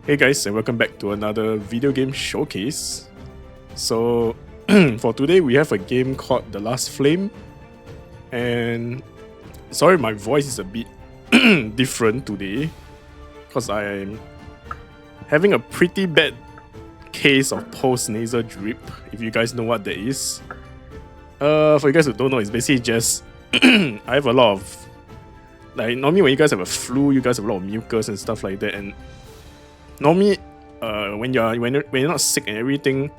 Hey guys, and welcome back to another video game showcase. So for today we have a game called The Last Flame, and sorry my voice is a bit different today because I'm having a pretty bad case of post-nasal drip, if you guys know what that is. For you guys who don't know, it's basically just I have a lot of, like, normally when you guys have a flu, you guys have a lot of mucus and stuff like that, and normally when you're not sick and everything,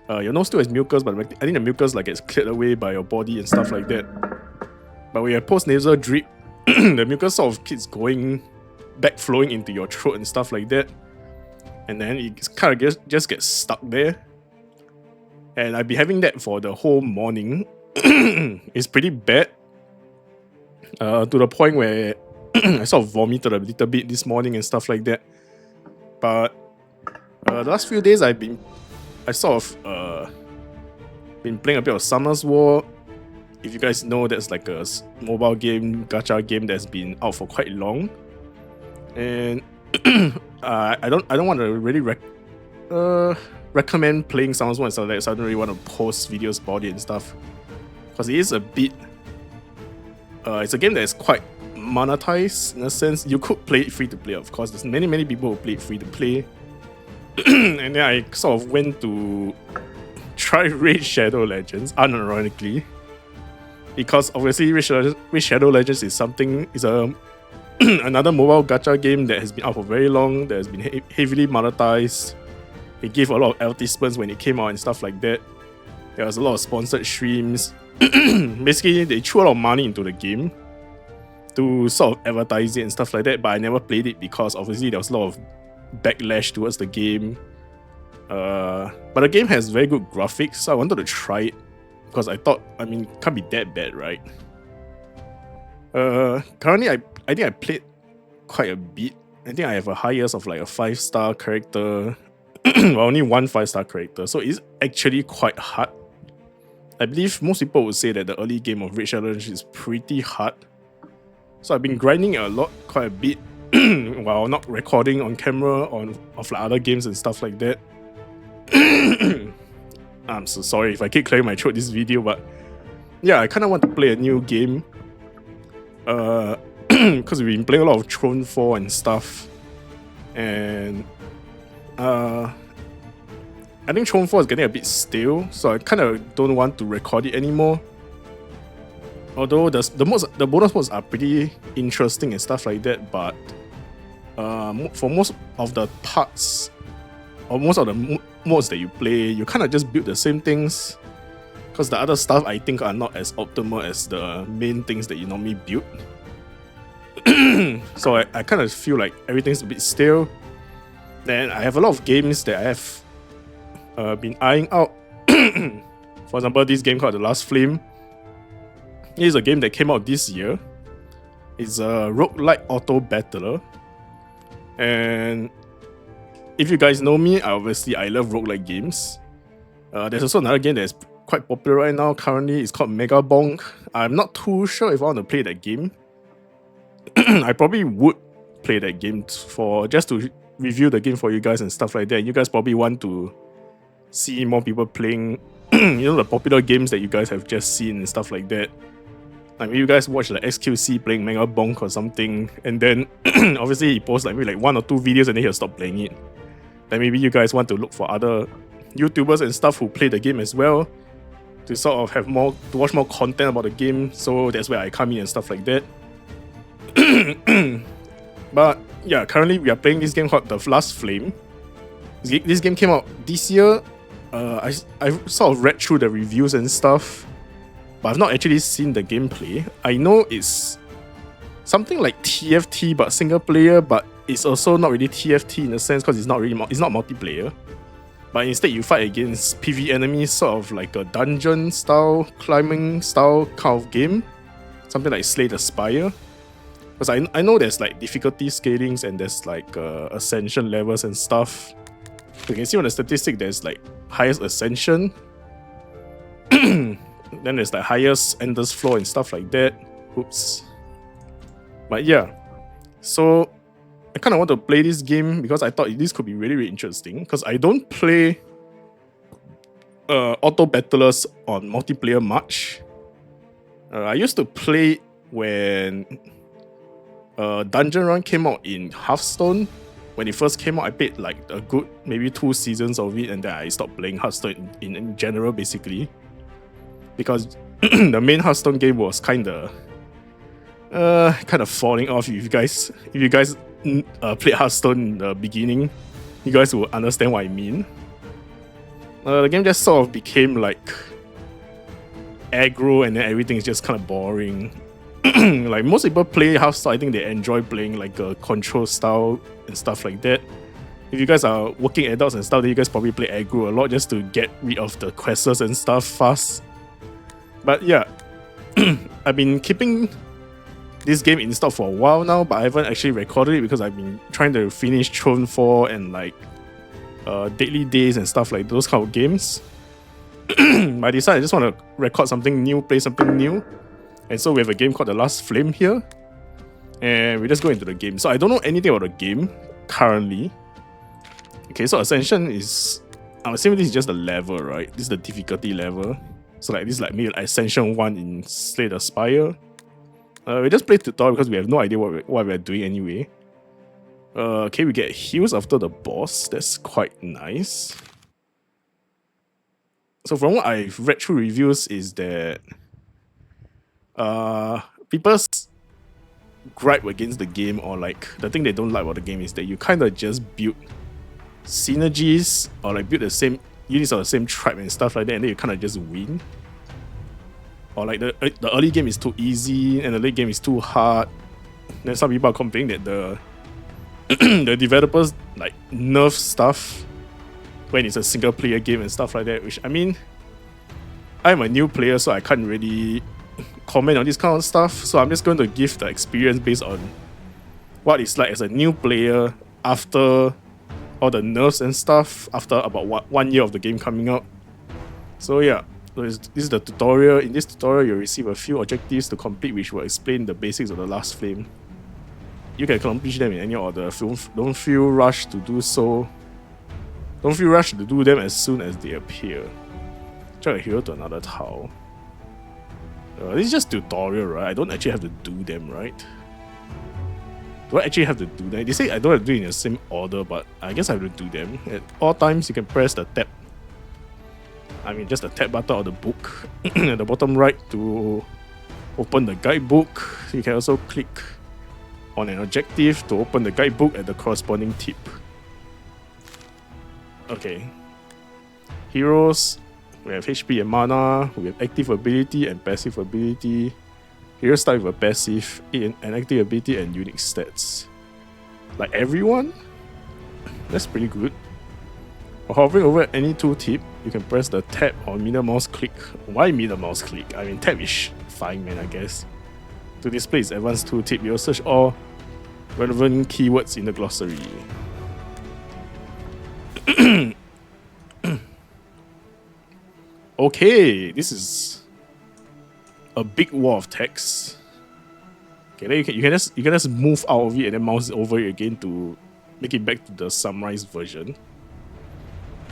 your nose still has mucus, but I think the mucus like gets cleared away by your body and stuff like that. But when you have post-nasal drip, the mucus sort of keeps going back, flowing into your throat and stuff like that, and then it kind of just gets stuck there. And I've been having that for the whole morning. It's pretty bad, to the point where I sort of vomited a little bit this morning and stuff like that. But the last few days I sort of been playing a bit of Summer's War. If you guys know, that's like a mobile game, gacha game that's been out for quite long. And I don't want to really recommend playing Summer's War and stuff like that, so I don't really want to post videos about it and stuff, because it is a bit it's a game that is quite monetized in a sense. You could play it free to play, of course. There's many people who play it free to play. And then I sort of went to try Raid Shadow Legends, unironically, because obviously Raid Shadow Legends is another mobile gacha game that has been out for very long, that has been heavily monetized. It gave a lot of advertisements when it came out and stuff like that. There was a lot of sponsored streams. Basically, they threw a lot of money into the game to sort of advertise it and stuff like that, but I never played it because obviously there was a lot of backlash towards the game. But the game has very good graphics, so I wanted to try it because I thought, it can't be that bad, right? Currently, I think I played quite a bit. I think I have a highest of like a 5-star character. Well, only one 5-star character, so it's actually quite hard. I believe most people would say that the early game of Raid Shadow Legends is pretty hard. So I've been grinding a lot, quite a bit, while not recording on camera of like other games and stuff like that. I'm so sorry if I keep clearing my throat this video, but yeah, I kind of want to play a new game. Because we've been playing a lot of Throne 4 and stuff, and I think Throne 4 is getting a bit stale, so I kind of don't want to record it anymore. Although the bonus modes are pretty interesting and stuff like that, but for most of the parts, or most of the modes that you play, you kind of just build the same things, because the other stuff I think are not as optimal as the main things that you normally build. So I kind of feel like everything's a bit stale. Then I have a lot of games that I have been eyeing out. For example, this game called The Last Flame. It is a game that came out this year. It's a roguelite auto battler. And if you guys know me, I love roguelite games. There's also another game that's quite popular right now currently. It's called Mega Bonk. I'm not too sure if I want to play that game. I probably would play that game just to review the game for you guys and stuff like that. You guys probably want to see more people playing the popular games that you guys have just seen and stuff like that. Like, you guys watch like XQC playing Mega Bonk or something, and then obviously he posts like maybe like 1 or 2 videos and then he'll stop playing it. Then maybe you guys want to look for other YouTubers and stuff who play the game as well, to sort of have to watch more content about the game. So that's where I come in and stuff like that. But yeah, currently we are playing this game called The Last Flame. This game came out this year. I've sort of read through the reviews and stuff, but I've not actually seen the gameplay. I know it's something like TFT but single player, but it's also not really TFT in a sense because it's not multiplayer. But instead you fight against PvE enemies, sort of like a dungeon style, climbing style kind of game. Something like Slay the Spire. Because I know there's like difficulty scalings and there's like ascension levels and stuff. You can see on the statistic there's like highest ascension. Then there's like highest endless floor and stuff like that. Oops. But yeah. So I kind of want to play this game because I thought this could be really, really interesting. Because I don't play auto battlers on multiplayer much. I used to play when Dungeon Run came out in Hearthstone. When it first came out, I played like a good maybe 2 seasons of it, and then I stopped playing Hearthstone in general, basically. Because the main Hearthstone game was kind of falling off. If you guys played Hearthstone in the beginning, you guys will understand what I mean. The game just sort of became like aggro, and then everything is just kind of boring. Like most people play Hearthstone, I think they enjoy playing like a control style and stuff like that. If you guys are working adults and stuff, then you guys probably play aggro a lot just to get rid of the quests and stuff fast. But yeah, I've been keeping this game installed for a while now, but I haven't actually recorded it because I've been trying to finish Throne 4 and like Deadly Days and stuff like those kind of games. But I decided I just want to record something new, play something new. And so we have a game called The Last Flame here. And we just go into the game. So I don't know anything about the game currently. Okay, so Ascension is... I'm assuming this is just the level, right? This is the difficulty level. So like this is like maybe like Ascension 1 in Slay the Spire. We just play tutorial because we have no idea what we're doing anyway. Okay, we get heals after the boss. That's quite nice. So from what I've read through reviews is that people's gripe against the game, or like the thing they don't like about the game, is that you kind of just build synergies or like build the same units of the same tribe and stuff like that, and then you kind of just win. Or like the early game is too easy and the late game is too hard. Then some people are complaining that the the developers like nerf stuff when it's a single player game and stuff like that, which I mean, I'm a new player, so I can't really comment on this kind of stuff. So I'm just going to give the experience based on what it's like as a new player after all the nerfs and stuff, after about 1 year of the game coming out. So yeah, this is the tutorial. In this tutorial, you'll receive a few objectives to complete, which will explain the basics of the Last Flame. You can accomplish them in any order. Don't feel rushed to do so. Don't feel rushed to do them as soon as they appear. Drag a hero to another tile. This is just tutorial, right? I don't actually have to do them, right? Do I actually have to do that? They say I don't have to do it in the same order, but I guess I have to do them. At all times, you can press the tab. I mean, just the tab button of the book at the bottom right to open the guidebook. You can also click on an objective to open the guidebook at the corresponding tip. Okay. Heroes. We have HP and mana. We have active ability and passive ability. Heroes start with a passive, an active ability, and unique stats. Like everyone? That's pretty good. While hovering over any tooltip, you can press the tab or middle mouse click. Why middle mouse click? I mean, tab is fine, man, I guess. To display its advanced tooltip, you'll search all relevant keywords in the glossary. Okay, this is a big wall of text. Okay, then you can just move out of it and then mouse over it again to make it back to the summarized version.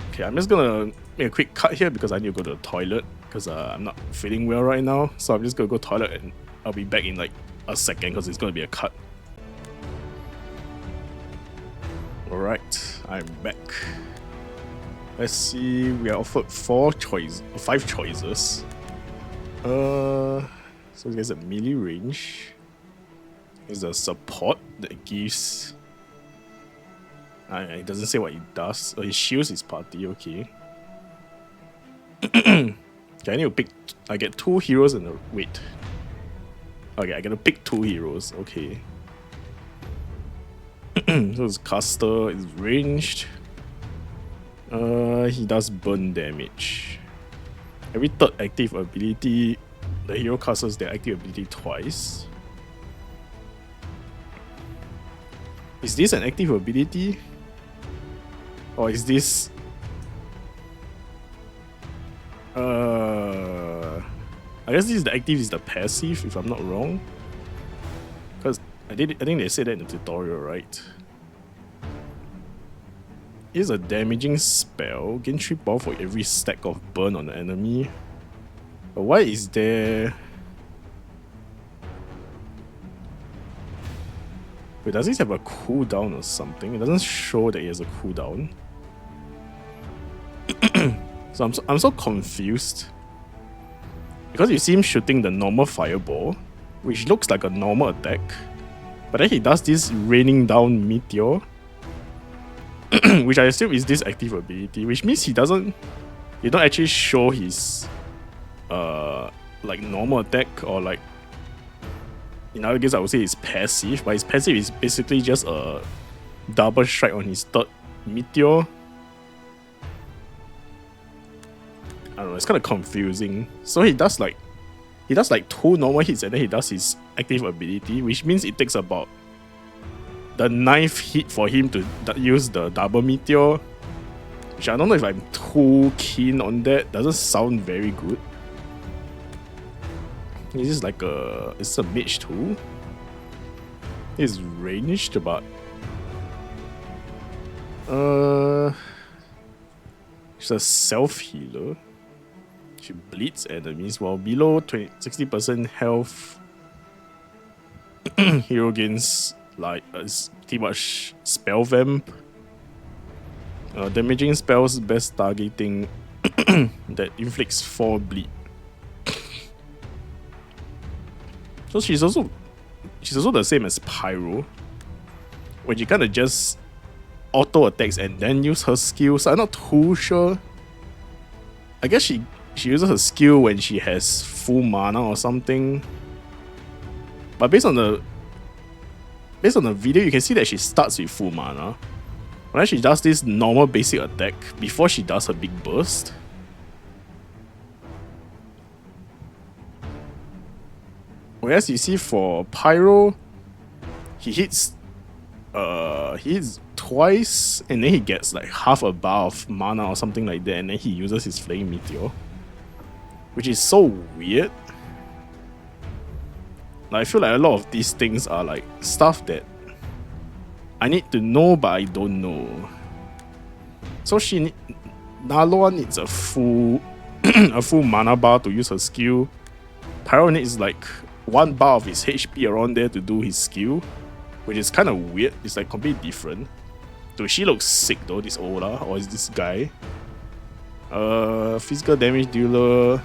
Okay, I'm just gonna make a quick cut here because I need to go to the toilet because I'm not feeling well right now. So I'm just gonna go toilet and I'll be back in like a second because it's gonna be a cut. Alright, I'm back. Let's see, we are offered 5 choices. So there's a melee range. There's a support that gives... it doesn't say what it does. Oh, it shields his party, okay. Okay, I need to pick... I get 2 heroes and a... Wait. Okay, I gotta pick 2 heroes, okay. So his caster is ranged. He does burn damage. Every third active ability, the hero casts their active ability twice. Is this an active ability? Or is this... I guess this is the active, this is the passive, if I'm not wrong. Because I think they said that in the tutorial, right? is a damaging spell. Gain 3 power for every stack of burn on the enemy. But why is there... Wait, does this have a cooldown or something? It doesn't show that it has a cooldown. So I'm so confused. Because you see him shooting the normal fireball, which looks like a normal attack. But then he does this raining down meteor, which I assume is this active ability, which means he don't actually show his like normal attack, or like in other cases I would say his passive, but his passive is basically just a double strike on his third meteor. I don't know, it's kind of confusing. So he does like 2 normal hits and then he does his active ability, which means it takes about the 9th hit for him to use the double meteor, which I don't know if I'm too keen on that. Doesn't sound very good. It's just like it's a mage too. It's ranged, but it's a self healer. She bleeds enemies while below 60% health. Hero gains like pretty much spell vamp. Damaging spells, best targeting that inflicts 4 bleed. So she's also the same as Pyro, when she kind of just auto attacks and then use her skill. So I'm not too sure. I guess she uses her skill when she has full mana or something. But based on the video, you can see that she starts with full mana. When she does this normal basic attack before she does her big burst. Whereas you see for Pyro, he hits twice and then he gets like half a bar of mana or something like that, and then he uses his Flame Meteor, which is so weird. Like, I feel like a lot of these things are like stuff that I need to know but I don't know. So Naloa needs a full a full mana bar to use her skill. Pyro needs like 1 bar of his HP around there to do his skill, which is kind of weird. It's like completely different. Dude, she looks sick though, this Ola, or is this guy? Physical damage dealer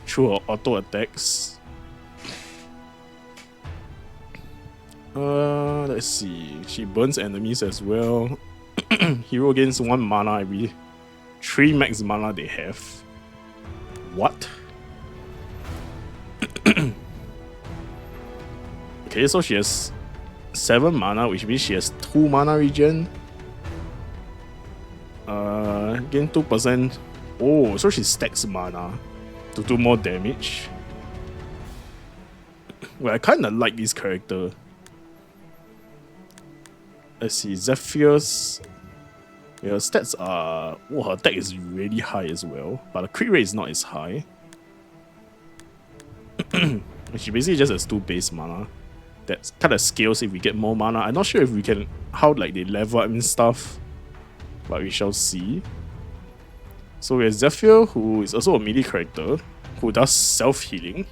through her auto attacks. Let's see. She burns enemies as well. Hero gains 1 mana every 3 max mana they have. What? Okay, so she has 7 mana, which means she has 2 mana regen. Gain 2%. Oh, so she stacks mana to do more damage. Well, I kinda like this character. Let's see, Zephyr's. Yeah, her stats are... Oh, her attack is really high as well, but the crit rate is not as high. She basically just has 2 base mana. That kind of scales if we get more mana. I'm not sure if we can... How like they level up and stuff, but we shall see. So we have Zephyr, who is also a melee character, who does self-healing.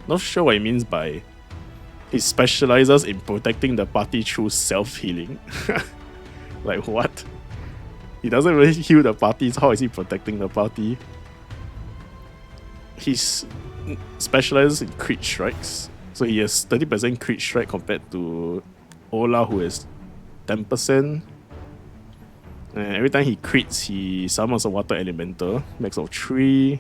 Not sure what it means by... He specializes in protecting the party through self-healing. Like, what? He doesn't really heal the party, so how is he protecting the party? He specializes in crit strikes. So he has 30% crit strike compared to Ola, who has 10%. And every time he crits, he summons a water elemental, max of 3.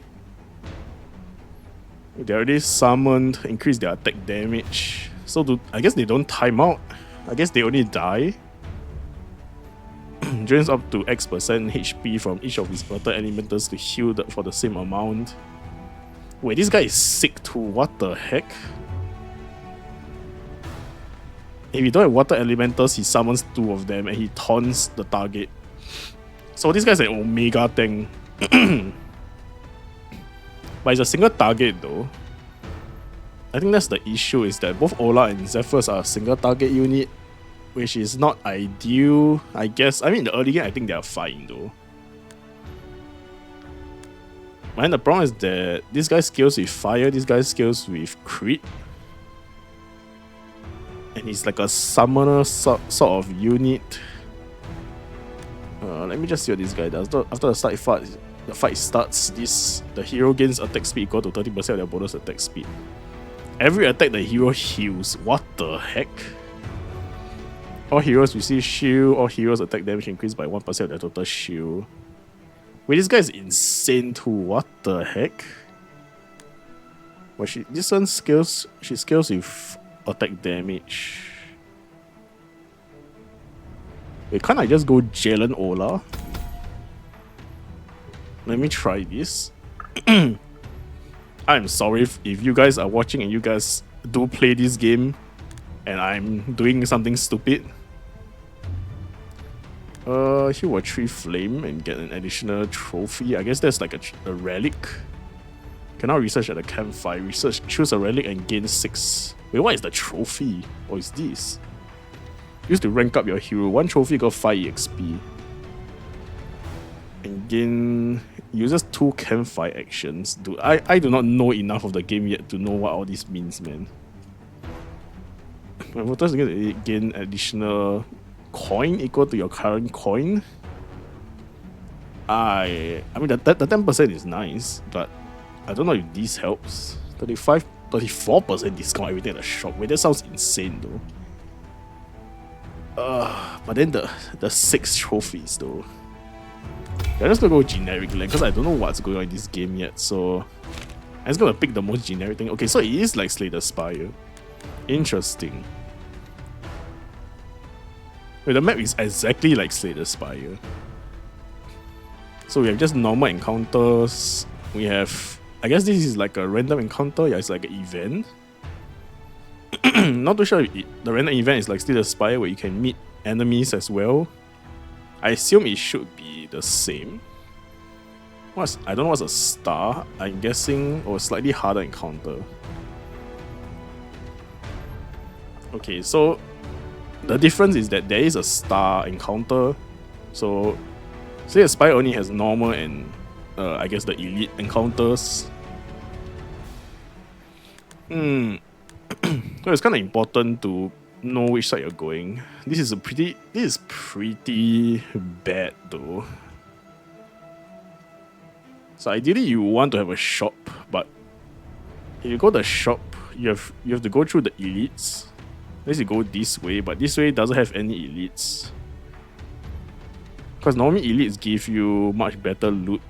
They already summoned, increase their attack damage. So I guess they don't time out. I guess they only die. Drains up to X% HP from each of his water elementals to heal for the same amount. Wait, this guy is sick too. What the heck? If you don't have water elementals, he summons 2 of them and he taunts the target. So this guy's an Omega tank. But it's a single target though. I think that's the issue, is that both Ola and Zephyrs are a single target unit, which is not ideal, I guess. I mean, in the early game, I think they are fine though. And the problem is that this guy scales with fire, this guy scales with crit. And he's like a summoner sort of unit. Let me just see what this guy does. After the fight starts, the hero gains attack speed equal to 30% of their bonus attack speed. Every attack the hero heals. What the heck? All heroes receive shield. All heroes attack damage increased by 1% of their total shield. Wait, this guy is insane too. What the heck? Well, this one scales. She scales with attack damage. Wait, can't I just go Jalen Ola? Let me try this. I'm sorry if you guys are watching and you guys do play this game and I'm doing something stupid. Here will 3 flame and get an additional trophy. I guess that's like a relic. Cannot research at the campfire. Choose a relic and gain 6. Wait, what is the trophy? What is this? Use to rank up your hero. 1 trophy got 5 EXP. And gain uses 2 campfire actions. Dude, I do not know enough of the game yet to know what all this means, man. My voters gain additional coin equal to your current coin. I mean the 10% is nice, but I don't know if this helps. 34% discount everything at the shop. Wait, that sounds insane though. But then the 6 trophies though. I'm just gonna go generic land because I don't know what's going on in this game yet, so I'm just gonna pick the most generic thing. Okay, so it is like Slay the Spire. Interesting. Wait, the map is exactly like Slay the Spire. So we have just normal encounters. We have, I guess this is like a random encounter. Yeah, it's like an event. Not too sure if the random event is like Slay the Spire where you can meet enemies as well. I assume it should be the same. I don't know what's a star. I'm guessing or slightly harder encounter. Okay, so the difference is that there is a star encounter. So Slay the Spire only has normal and I guess the elite encounters. So it's kind of important to know which side you're going. This is pretty bad though. So ideally you want to have a shop, but if you go to the shop, you have to go through the elites. Unless you go this way, but this way doesn't have any elites. Because normally elites give you much better loot.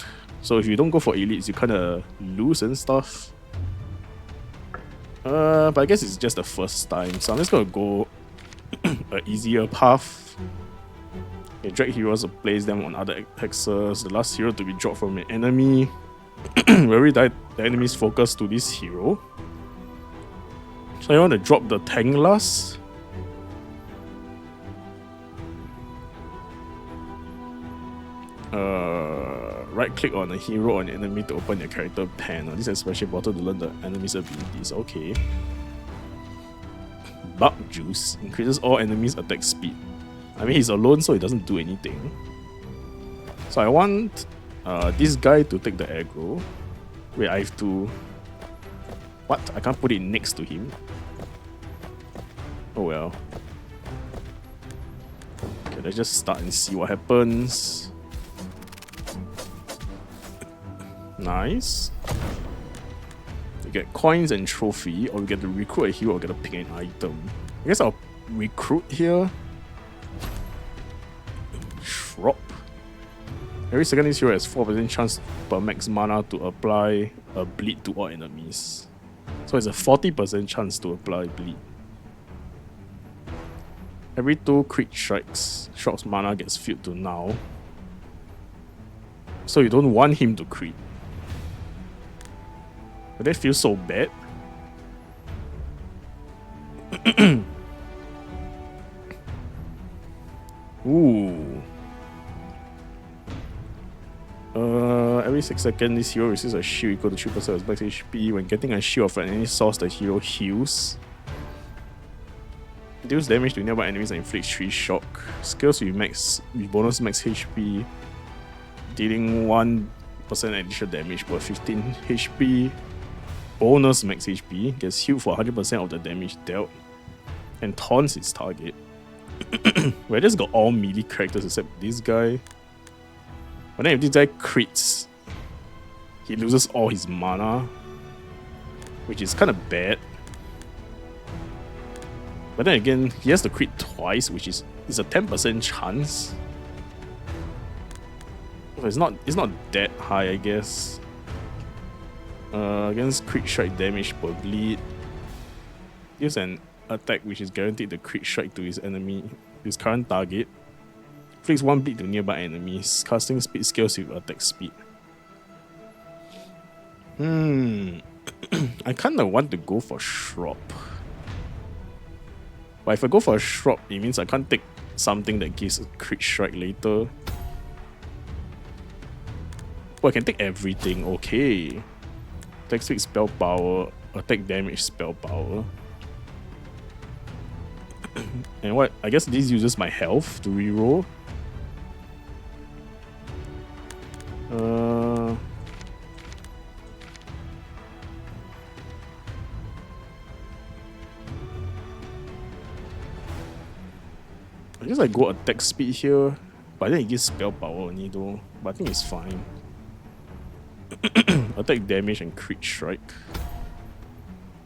So if you don't go for elites, you kinda lose and stuff. But I guess it's just the first time, so I'm just gonna go an easier path. Okay, drag heroes to place them on other hexes. The last hero to be dropped from an enemy. Where we die, the enemy's focus to this hero. So I want to drop the tank last. Right click on a hero or an enemy to open your character panel. This is especially important to learn the enemy's abilities. Okay. Bug Juice increases all enemies' attack speed. I mean, he's alone, so he doesn't do anything. So I want this guy to take the aggro. Wait, I have to... What? I can't put it next to him. Oh well. Okay, let's just start and see what happens. Nice. We get coins and trophy, or we get to recruit a hero or get to pick an item. I guess I'll recruit here. Shrop. Every second this hero has 4% chance per max mana to apply a bleed to all enemies. So it's a 40% chance to apply bleed. Every 2 crit strikes, Shrop's mana gets filled to now. So you don't want him to crit. But that feels so bad. Ooh. Every 6 seconds, this hero receives a shield equal to 3% of his max HP. When getting a shield of any source, the hero heals. Deals damage to nearby enemies and inflicts 3 shock. Skills with bonus max HP. Dealing 1% additional damage per 15 HP. Bonus max HP. Gets healed for 100% of the damage dealt. And taunts its target. Where this got all melee characters except this guy. But then if this guy crits, he loses all his mana, which is kind of bad. But then again, he has to crit twice, which is a 10% chance. It's not that high, I guess. Against crit strike damage per bleed, use an attack which is guaranteed to crit strike to his current target. Inflicts 1 bleed to nearby enemies. Casting speed scales with attack speed. I kinda want to go for Shrub. But if I go for a Shrub, it means I can't take something that gives a crit strike later. Oh, I can take everything. Okay. Attack speed, spell power, attack damage, spell power. And what? I guess this uses my health to reroll. I guess I go attack speed here, but then it gives spell power only though. But I think it's fine. Attack damage and crit strike.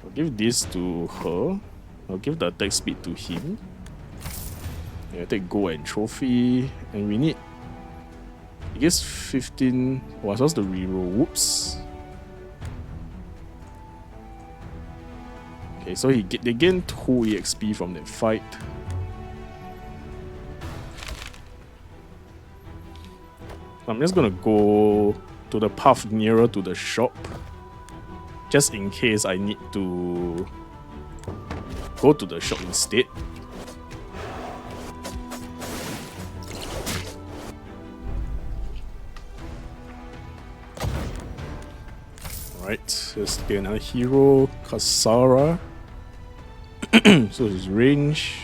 I'll give this to her. I'll give the attack speed to him. Yeah, take gold and trophy. And we need, I guess, 15. Oh, I was supposed to reroll. Whoops. Okay, so they gain 2 EXP from that fight. I'm just gonna go to the path nearer to the shop, just in case I need to go to the shop instead. Alright, let's get another hero, Kasara. So his range,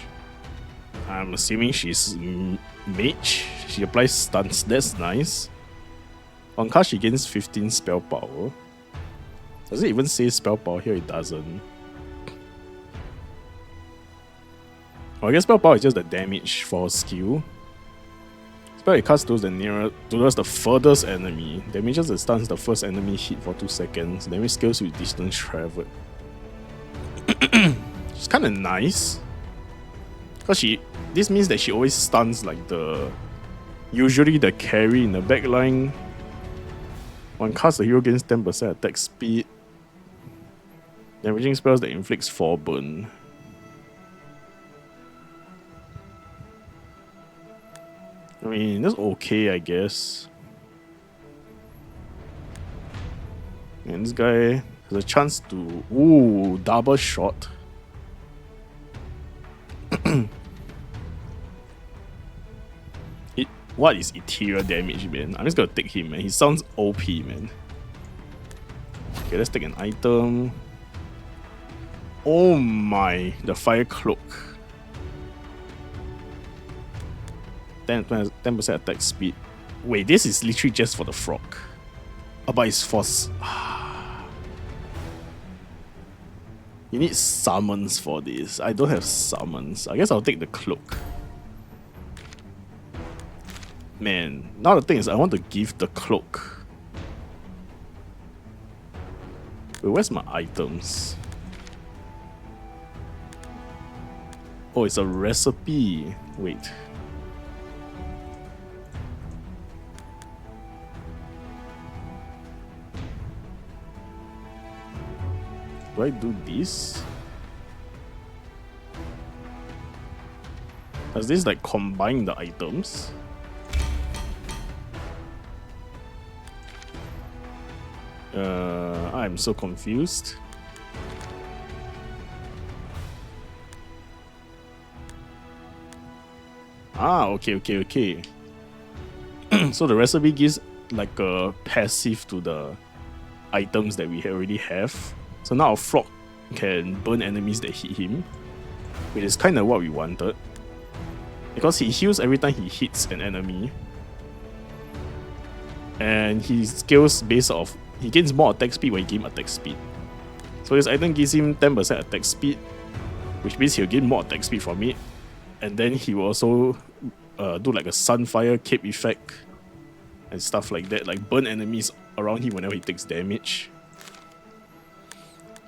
I'm assuming she's mage. She applies stunts, that's nice. On cast, she gains 15 spell power. Does it even say spell power here? It doesn't. Oh, I guess spell power is just the damage for her skill. Spell it casts towards the furthest enemy. Damages and stuns the first enemy hit for 2 seconds. Damage scales with distance traveled. It's kind of nice. Because this means that she always stuns like usually the carry in the backline. One cast, the hero gains 10% attack speed. Damaging spells that inflicts 4 burn. I mean, that's okay, I guess. And this guy has a chance to... Ooh, double shot. What is ethereal damage, man? I'm just gonna take him, man. He sounds OP, man. Okay, let's take an item. Oh my, the fire cloak. 10% attack speed. Wait, this is literally just for the frog. Oh, but it's for... You need summons for this. I don't have summons. I guess I'll take the cloak. Man, now the thing is I want to give the cloak. Wait, where's my items? Oh, it's a recipe. Wait. Do I do this? Does this like combine the items? I'm so confused. Ah, okay. So the recipe gives like a passive to the items that we already have. So now our frog can burn enemies that hit him. which is kind of what we wanted. Because he heals every time he hits an enemy. And he scales based off, he gains more attack speed when he gains attack speed. So this item gives him 10% attack speed, which means he'll gain more attack speed from it. And then he will also do like a sunfire cape effect and stuff like that, like burn enemies around him whenever he takes damage.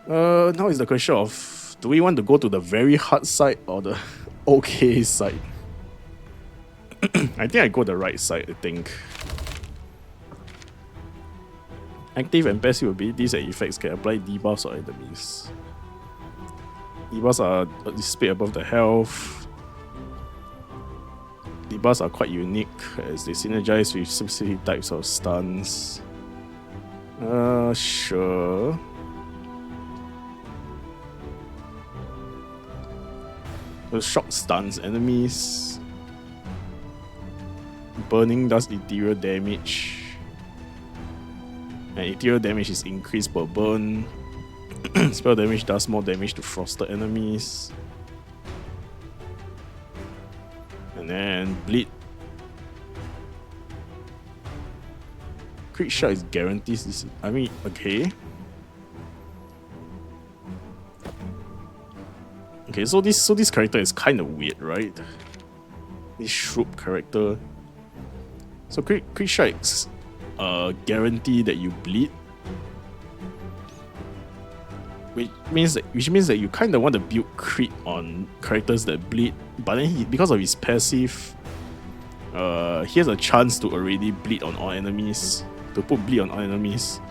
Now is the question of, do we want to go to the very hard side or the okay side? I think I go the right side, I think. Active and passive abilities and effects can apply debuffs on enemies. Debuffs are displayed above the health. Debuffs are quite unique as they synergize with specific types of stuns. Sure. The shock stuns enemies. Burning does ethereal damage. And ethereal damage is increased per burn. Spell damage does more damage to frosted enemies. And then bleed. Crit shot is guarantees this. I mean, okay. Okay, so this character is kind of weird, right? This Shroop character. So crit strikes guarantee that you bleed, which means that you kind of want to build crit on characters that bleed, but then because of his passive, he has a chance to already bleed on all enemies, to put bleed on all enemies,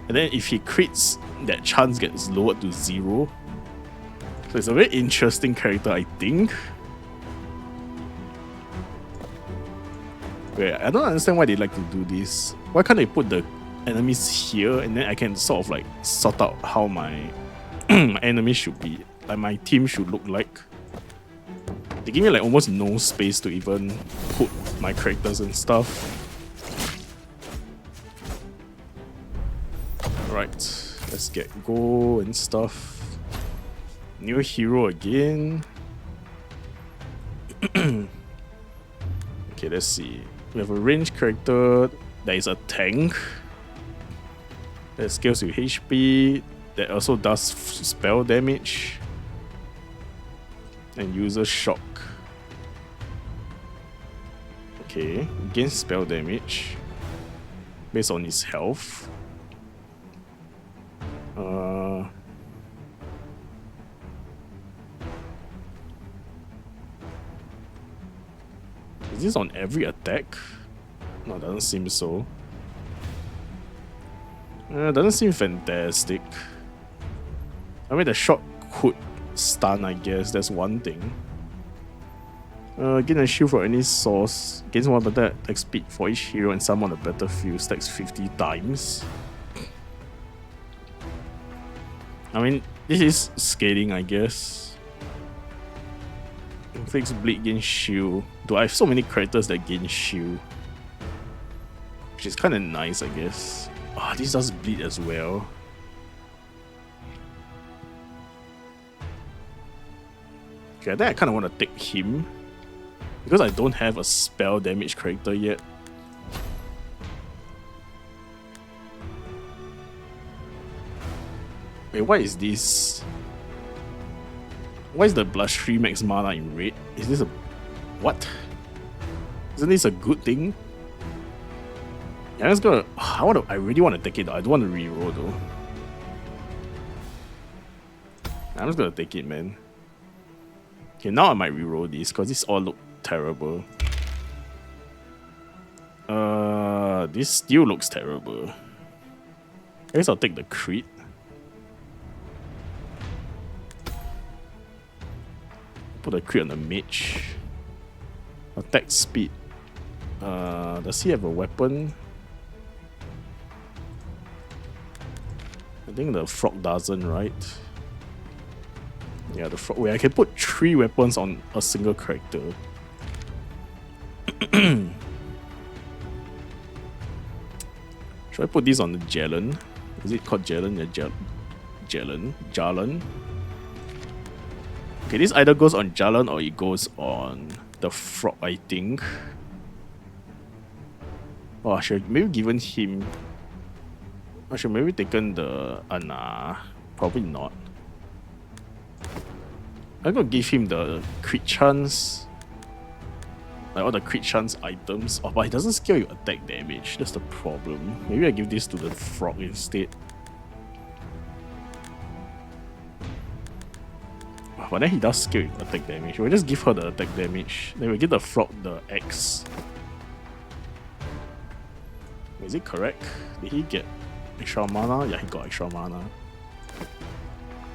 and then if he crits, that chance gets lowered to 0. So it's a very interesting character, I think. Wait, I don't understand why they like to do this. Why can't they put the enemies here and then I can sort of like sort out how my my enemies should be, like my team should look like. They give me like almost no space to even put my characters and stuff. Right, let's get go and stuff. New hero again. Okay, let's see. We have a ranged character that is a tank that scales with HP, that also does spell damage and uses shock. Okay, gains spell damage based on his health. Is this on every attack? No, it doesn't seem so. It doesn't seem fantastic. I mean, the shot could stun, I guess. That's one thing. Gain a shield for any source. Gains 1 better attack speed for each hero and summon on the battlefield. Stacks 50 times. I mean, this is scaling, I guess. Inflicts bleed, gain shield. Do I have so many characters that gain shield? Which is kind of nice, I guess. Ah, this does bleed as well. Okay, I think I kind of want to take him because I don't have a spell damage character yet. Wait, what is this? Why is the blush 3 max mana in red? Is this a... what? Isn't this a good thing? Yeah, I'm just gonna... I really want to take it though. I don't want to reroll though. I'm just gonna take it, man. Okay, now I might reroll this because this all look terrible. This still looks terrible. I guess I'll take the crit. Put a crit on the mage. Attack speed. Does he have a weapon? I think the frog doesn't, right? Yeah, the frog. Wait, I can put 3 weapons on a single character. Should I put this on the Jalen? Is it called Jalen? Yeah, Jalen. Okay, this either goes on Jalan or it goes on the frog, I think. Oh, I should maybe given him. I should maybe taken the. Nah, probably not. I'm gonna give him the crit chance. Like all the crit chance items. Oh, but it doesn't scale your attack damage. That's the problem. Maybe I give this to the frog instead. But then he does scale with attack damage. We'll just give her the attack damage. Then we'll give the frog the X. Is it correct? Did he get extra mana? Yeah, he got extra mana.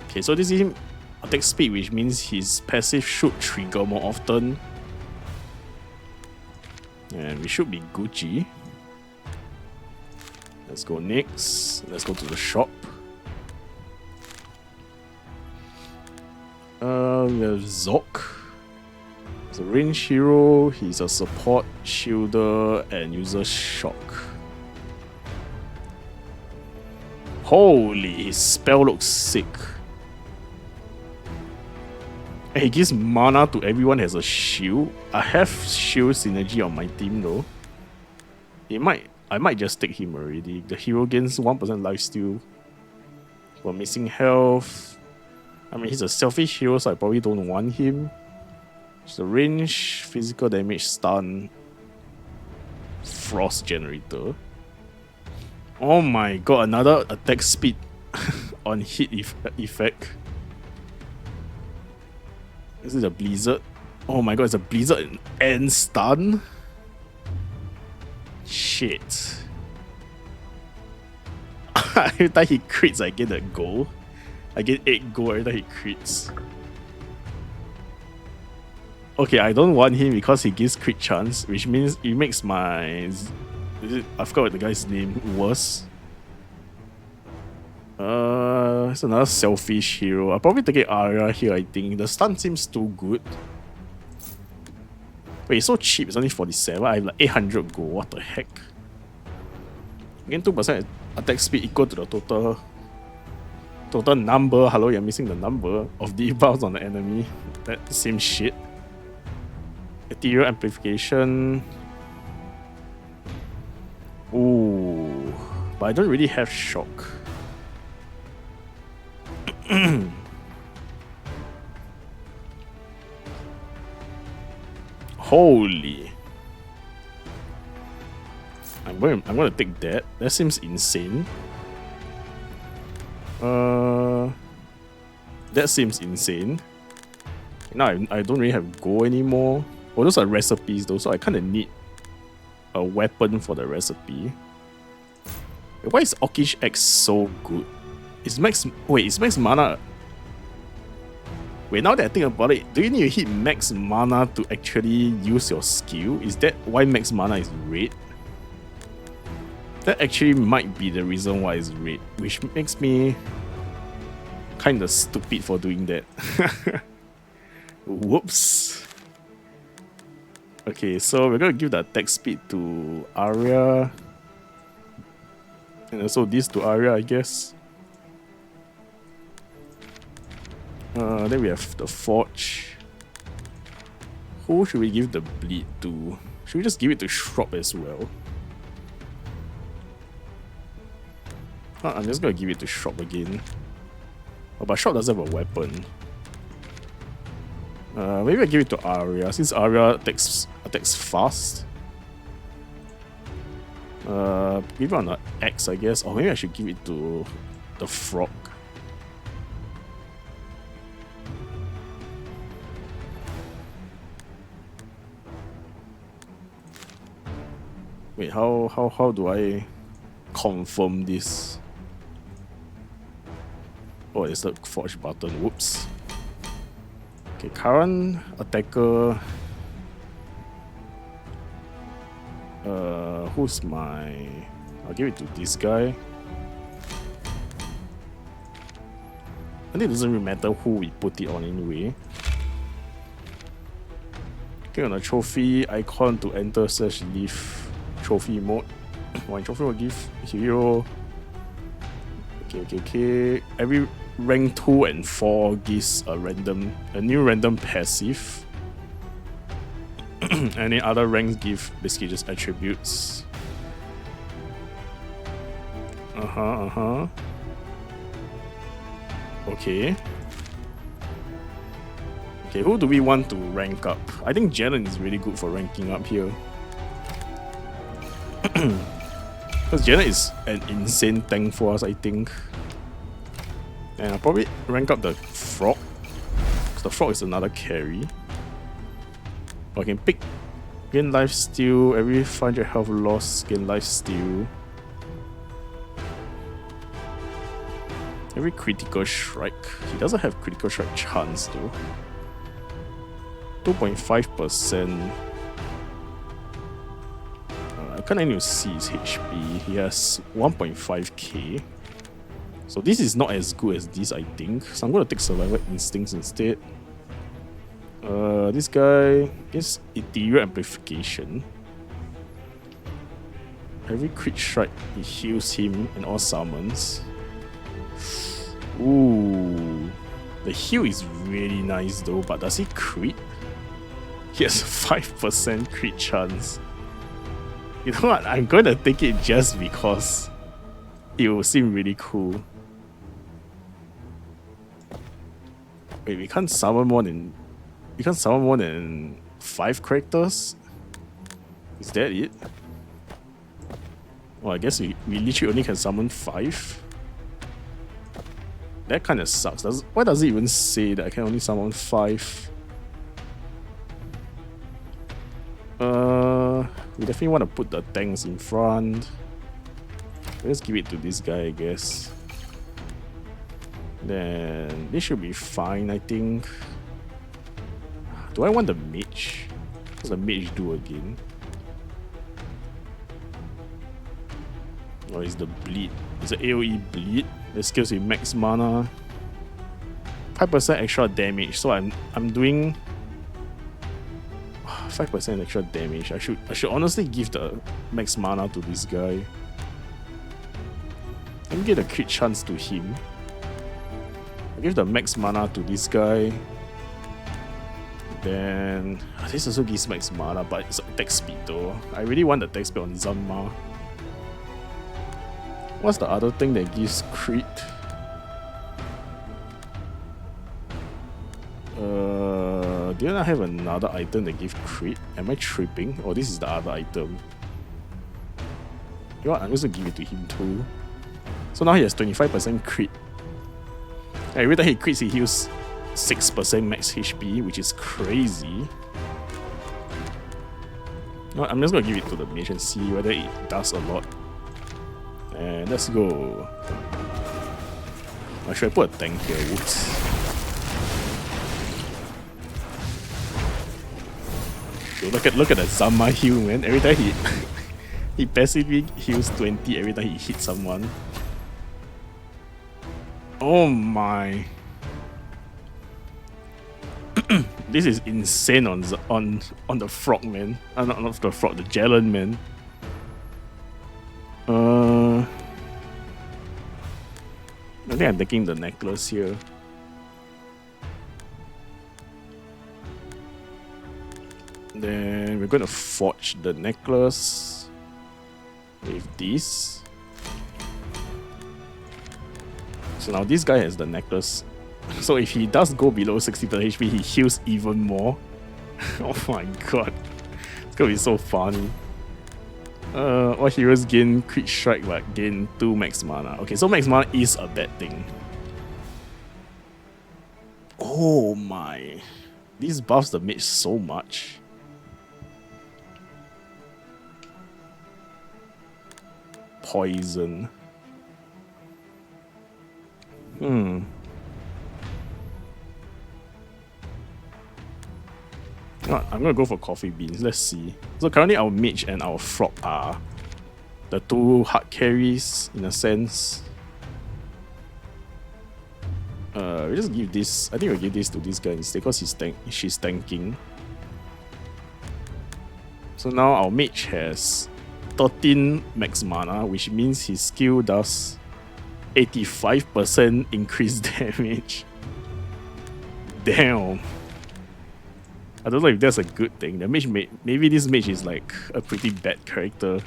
Okay, so this is him attack speed, which means his passive should trigger more often. And we should be Gucci. Let's go next. Let's go to the shop. We have Zok. He's a range hero, he's a support, shielder, and uses shock. Holy, his spell looks sick. And he gives mana to everyone as a shield. I have shield synergy on my team though. I might just take him already. The hero gains 1% lifesteal for missing health. I mean, he's a selfish hero, so I probably don't want him. It's the range, physical damage, stun, frost generator. Oh my god, another attack speed on hit effect. Is it a blizzard? Oh my god, it's a blizzard and stun? Shit. Every time he crits, I get a gold. I get 8 gold every time he crits. Okay, I don't want him because he gives crit chance, which means it makes my... I forgot what the guy's name was. It's another selfish hero. I'll probably take it Arya here, I think. The stun seems too good. Wait, it's so cheap. It's only 47. I have like 800 gold. What the heck? Again, 2% attack speed equal to the total number. Hello, you're missing the number of debuffs on the enemy. That same shit. Ethereal amplification. Ooh, but I don't really have shock. Holy. I'm gonna take that. That seems insane. That seems insane. Now I don't really have gold anymore. Oh, those are recipes though, so I kinda need a weapon for the recipe. Why is Orcish X so good? It's max mana. Wait, now that I think about it, do you need to hit max mana to actually use your skill? Is that why max mana is red? That actually might be the reason why it's red, which makes me kinda stupid for doing that. Whoops. Okay, so we're gonna give the attack speed to Arya. And also this to Arya, I guess. Then we have the Forge. Who should we give the bleed to? Should we just give it to Shrub as well? I'm just gonna give it to Shrub again. Oh, but Shrub doesn't have a weapon. Maybe I give it to Arya, since Arya attacks fast. Give it on an X, I guess. Or maybe I should give it to the Frog. Wait, how do I confirm this? Oh, it's the Forge button. Whoops. Okay, current attacker. Who's my... I'll give it to this guy. I think it doesn't really matter who we put it on anyway. Click on the trophy icon to enter search leave trophy mode. One trophy will give hero. Okay. Every rank 2 and 4 gives a new random passive. Any other ranks give basically just attributes. Okay. Okay, who do we want to rank up? I think Jalen is really good for ranking up here. Because Jalen is an insane tank for us, I think. And I'll probably rank up the Frog. Because the Frog is another carry. I can pick gain life steal, every 500 health loss, gain life steal. Every critical strike. He doesn't have critical strike chance though. 2.5%. I can't even see his HP. He has 1.5k. So this is not as good as this, I think. So I'm gonna take Survival Instincts instead. This guy is Ethereal Amplification. Every crit strike, it heals him and all summons. Ooh. The heal is really nice though, but does he crit? He has 5% crit chance. You know what? I'm gonna take it just because it will seem really cool. Wait, we can't summon more than 5 characters? Is that it? Well, I guess we literally only can summon 5. That kind of sucks. Why does it even say that I can only summon 5? We definitely want to put the tanks in front. Let's give it to this guy, I guess. Then this should be fine, I think. Do I want the mage? What does the mage do again? Or is the bleed? It's an AoE bleed. The skills with max mana. 5% extra damage. So I'm doing 5% extra damage. I should honestly give the max mana to this guy. Let me get a crit chance to him. I give the max mana to this guy. Then this also gives max mana, but it's attack speed though. I really want the attack speed on Zamma. What's the other thing that gives crit? Do I have another item that gives crit? Am I tripping? Oh, this is the other item. You know what? I'm just gonna give it to him too. So now he has 25% crit. Every time he crits, he heals 6% max HP, which is crazy. You know what? I'm just gonna give it to the mage and see whether it does a lot. And let's go. Should I put a tank here? Whoops. Dude, look at the Zamma heal, man. Every time he passively heals 20 every time he hits someone. Oh my. This is insane on the Frog, man. Not the Frog, the Jalen, man. I think I'm taking the necklace here. Then we're going to forge the necklace with this. So now this guy has the necklace. So if he does go below 60% HP, he heals even more. Oh my god. It's gonna be so funny. All heroes gain crit strike but gain 2 max mana. Okay, so max mana is a bad thing. Oh my. This buffs the mage so much. Poison. I'm gonna go for coffee beans. Let's see. So currently our mage and our frog are the 2 hard carries in a sense. We just give this. I think we'll give this to this guy instead because she's tanking. So now our mage has 13 max mana, which means his skill does 85% increased damage. Damn. I don't know if that's a good thing. The mage maybe this mage is like a pretty bad character.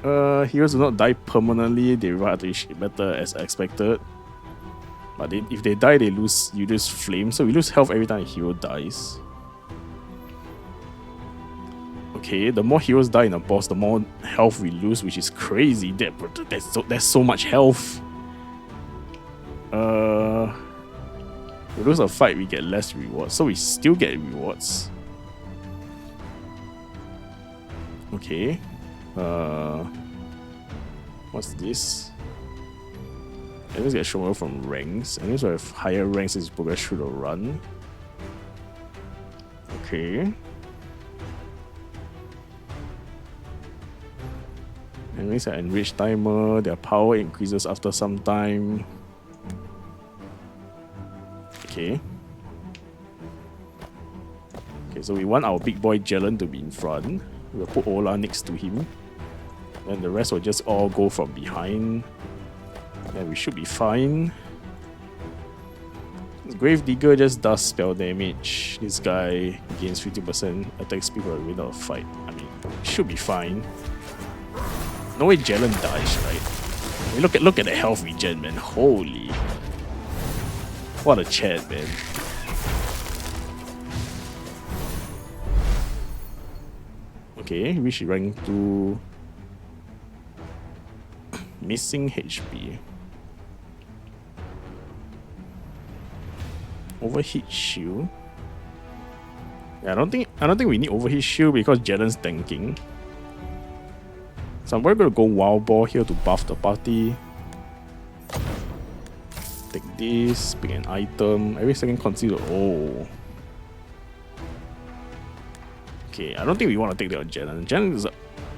Heroes do not die permanently, they revive after each better as expected. But if they die, you lose flame, so we lose health every time a hero dies. Okay, the more heroes die in a boss, the more health we lose, which is crazy. That's so much health. We lose a fight, we get less rewards, so we still get rewards. Okay. What's this? Enemies get shown from ranks. Enemies who have higher ranks as you progress through the run. Okay. Enemies are enriched timer. Their power increases after some time. Okay. Okay, so we want our big boy Jelen to be in front. We'll put Ola next to him. Then the rest will just all go from behind. Then we should be fine. Gravedigger just does spell damage. This guy gains 50% attack speed for without a fight. I mean, should be fine. No way Jelen dies, right? I mean, look at the health regen, man. Holy. What a chat, man. Okay, reach rank 2. Missing HP. Overheat shield. Yeah, I don't think we need overheat shield because Jelen's tanking. So I'm probably gonna go wild ball here to buff the party. Take this, pick an item. Every second conceal. Oh. Okay, I don't think we want to take that on Jelen. Jelen is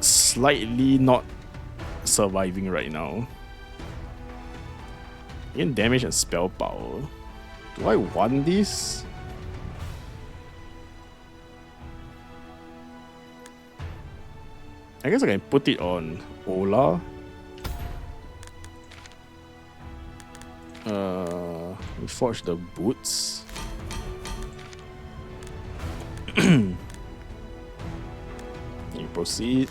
slightly not surviving right now. Gain damage and spell power. Do I want this? I guess I can put it on Ola. We forge the boots. You proceed.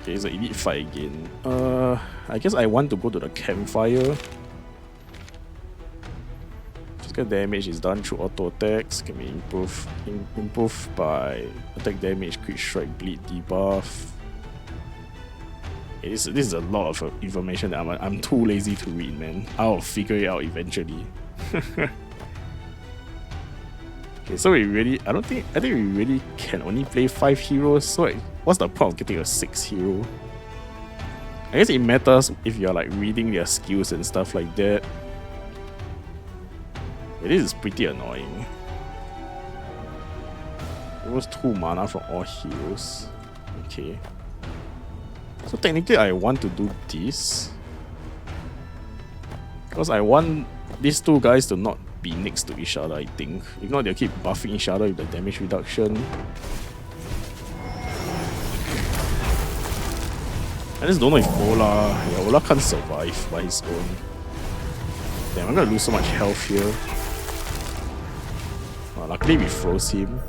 Okay, it's an elite fight again. I guess I want to go to the campfire. Physical damage is done through auto attacks. Can be improved by attack damage, crit strike, bleed debuff. Okay, this is a lot of information that I'm too lazy to read, man. I'll figure it out eventually. Okay, so I think we really can only play 5 heroes. So what's the point of getting a 6th hero? I guess it matters if you're like reading their skills and stuff like that. This is pretty annoying. It was 2 mana from all heroes. Okay. So technically I want to do this. Because I want these 2 guys to not be next to each other, I think. If not, they'll keep buffing each other with the damage reduction. I just don't know if Ola can't survive by his own. Damn, I'm gonna lose so much health here. Luckily we froze him.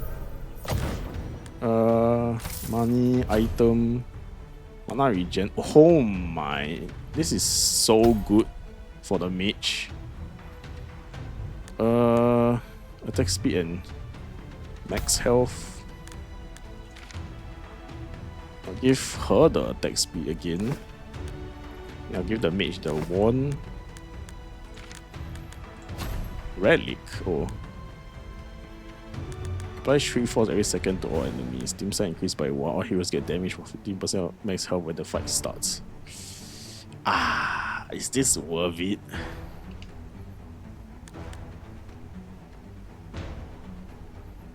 Money, item, mana regen. Oh my, this is so good for the mage. Attack speed and max health. I'll give her the attack speed again. I'll give the mage the wand. Relic. Oh. Apply 3 force every second to all enemies. Team size increased by 1. All heroes get damage for 15% of max health when the fight starts. Ah, is this worth it?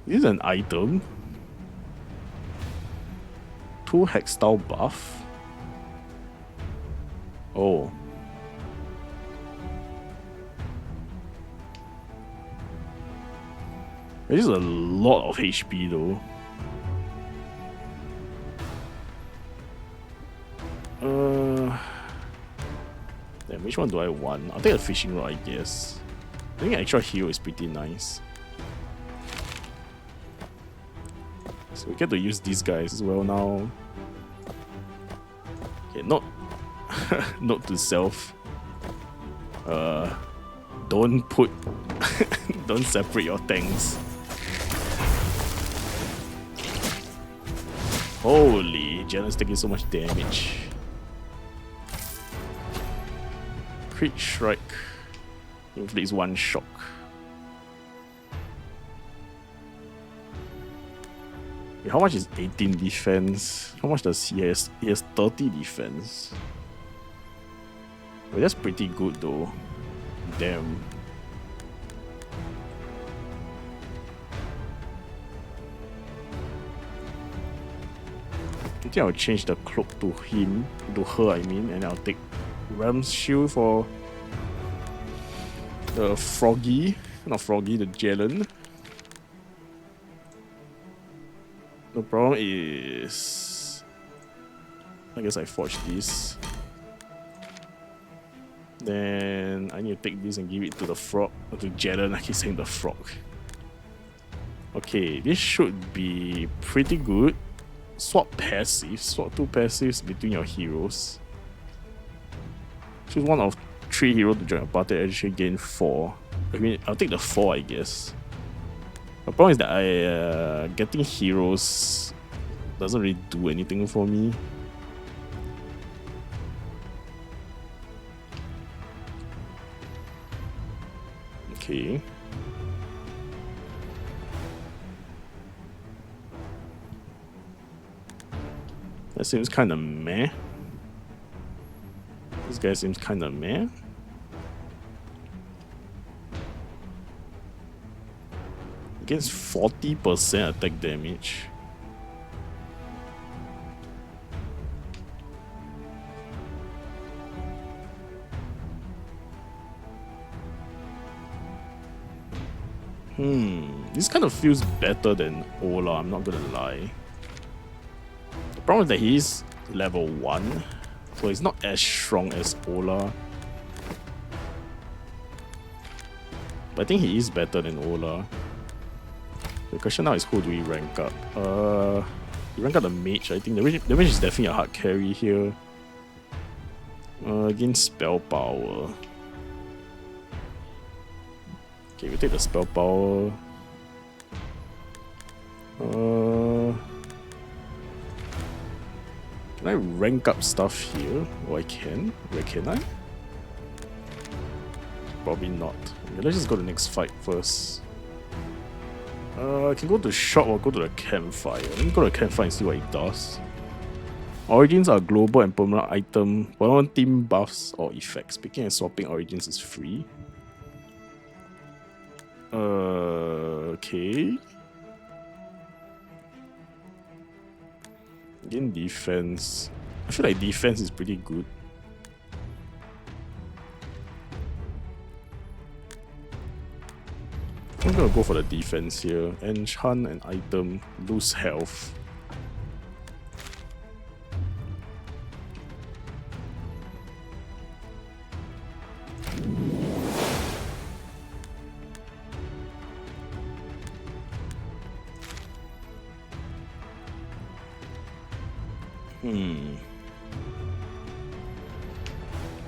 This is an item. 2 hex style buff. Oh. This is a lot of HP though. which one do I want? I'll take a fishing rod, I guess. I think an extra hero is pretty nice. So we get to use these guys as well now. Okay, note to self. Don't don't separate your tanks. Holy, Janet's taking so much damage. Crit strike inflicts 1 shock. Wait, how much is 18 defense? How much does he has? He has 30 defense. Well, that's pretty good though. Damn. I think I'll change the cloak to him, to her I mean, and I'll take Ram's shield for the Froggy, not Froggy, the Jelen. The problem is, I guess I forged this. Then I need to take this and give it to the frog, or to Jelen. I keep saying the frog. Okay, this should be pretty good. Swap passives, swap 2 passives between your heroes. Choose one of 3 heroes to join a party, additionally gain 4. I mean, I'll take the 4, I guess. The problem is that I getting heroes doesn't really do anything for me. Okay. That seems kind of meh. This guy seems kind of meh. Against 40% attack damage. This kind of feels better than Ola, I'm not gonna lie. The problem is that he's level 1, so he's not as strong as Ola. But I think he is better than Ola. The question now is, who do we rank up? We rank up the mage, I think. The mage is definitely a hard carry here. Against spell power. Okay, we take the spell power. Can I rank up stuff here? Oh, I can. Where can I? Probably not. Okay, let's just go to the next fight first. I can go to shop or go to the campfire. Let me go to the campfire and see what it does. Origins are global and permanent item. Permanent team buffs or effects. Picking and swapping origins is free. Okay. Again, defense. I feel like defense is pretty good. I'm gonna go for the defense here. Enchant an item, lose health.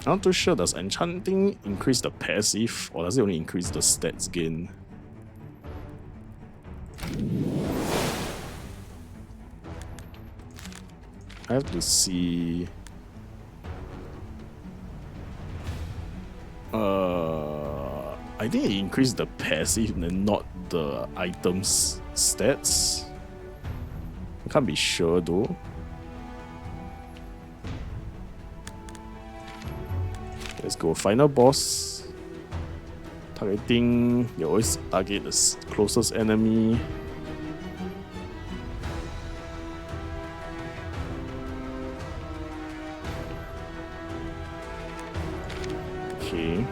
I'm not too sure, does enchanting increase the passive or does it only increase the stats gain? I have to see. I think it increased the passive and not the item's stats. I can't be sure though. Let's go. Final boss. Targeting. You always target the closest enemy. Okay.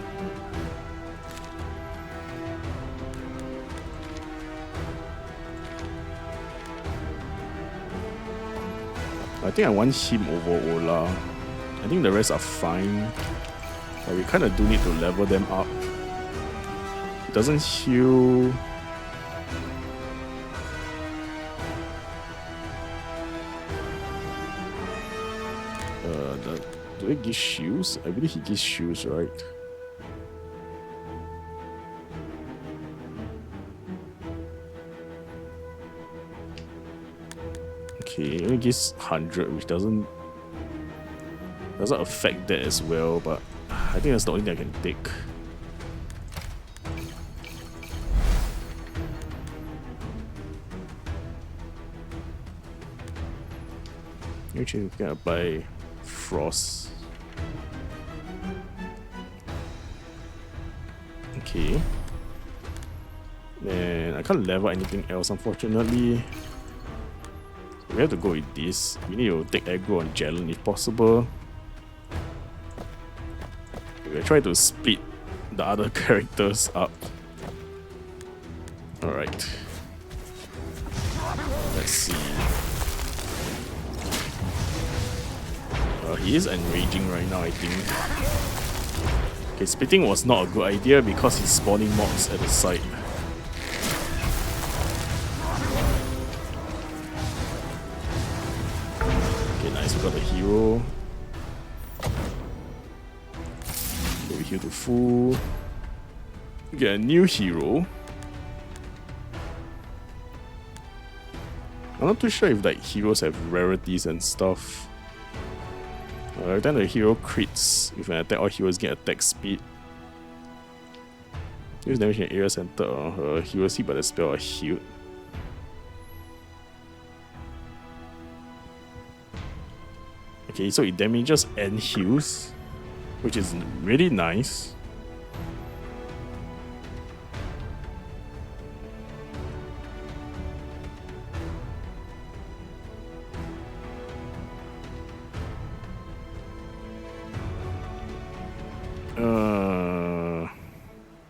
I think I want him over Ola. I think the rest are fine. But we kind of do need to level them up. It doesn't heal. Do they give shields? I believe he gives shields, right? Okay, it only gives 100, which doesn't affect that as well, but I think that's the only thing I can take. Actually, we can apply frost. Okay. And I can't level anything else, unfortunately. So we have to go with this. We need to take aggro on Jalen if possible. We'll try to split the other characters up. Alright. Let's see. He is enraging right now, I think. Okay, splitting was not a good idea because he's spawning mobs at the side. Okay, nice, we got the hero. Okay, we heal to full. We get a new hero. I'm not too sure if like heroes have rarities and stuff. Every time the hero crits with an attack, all heroes get attack speed. Use damage in area center on her. Heroes hit by the spell are healed. Okay, so it damages and heals, which is really nice.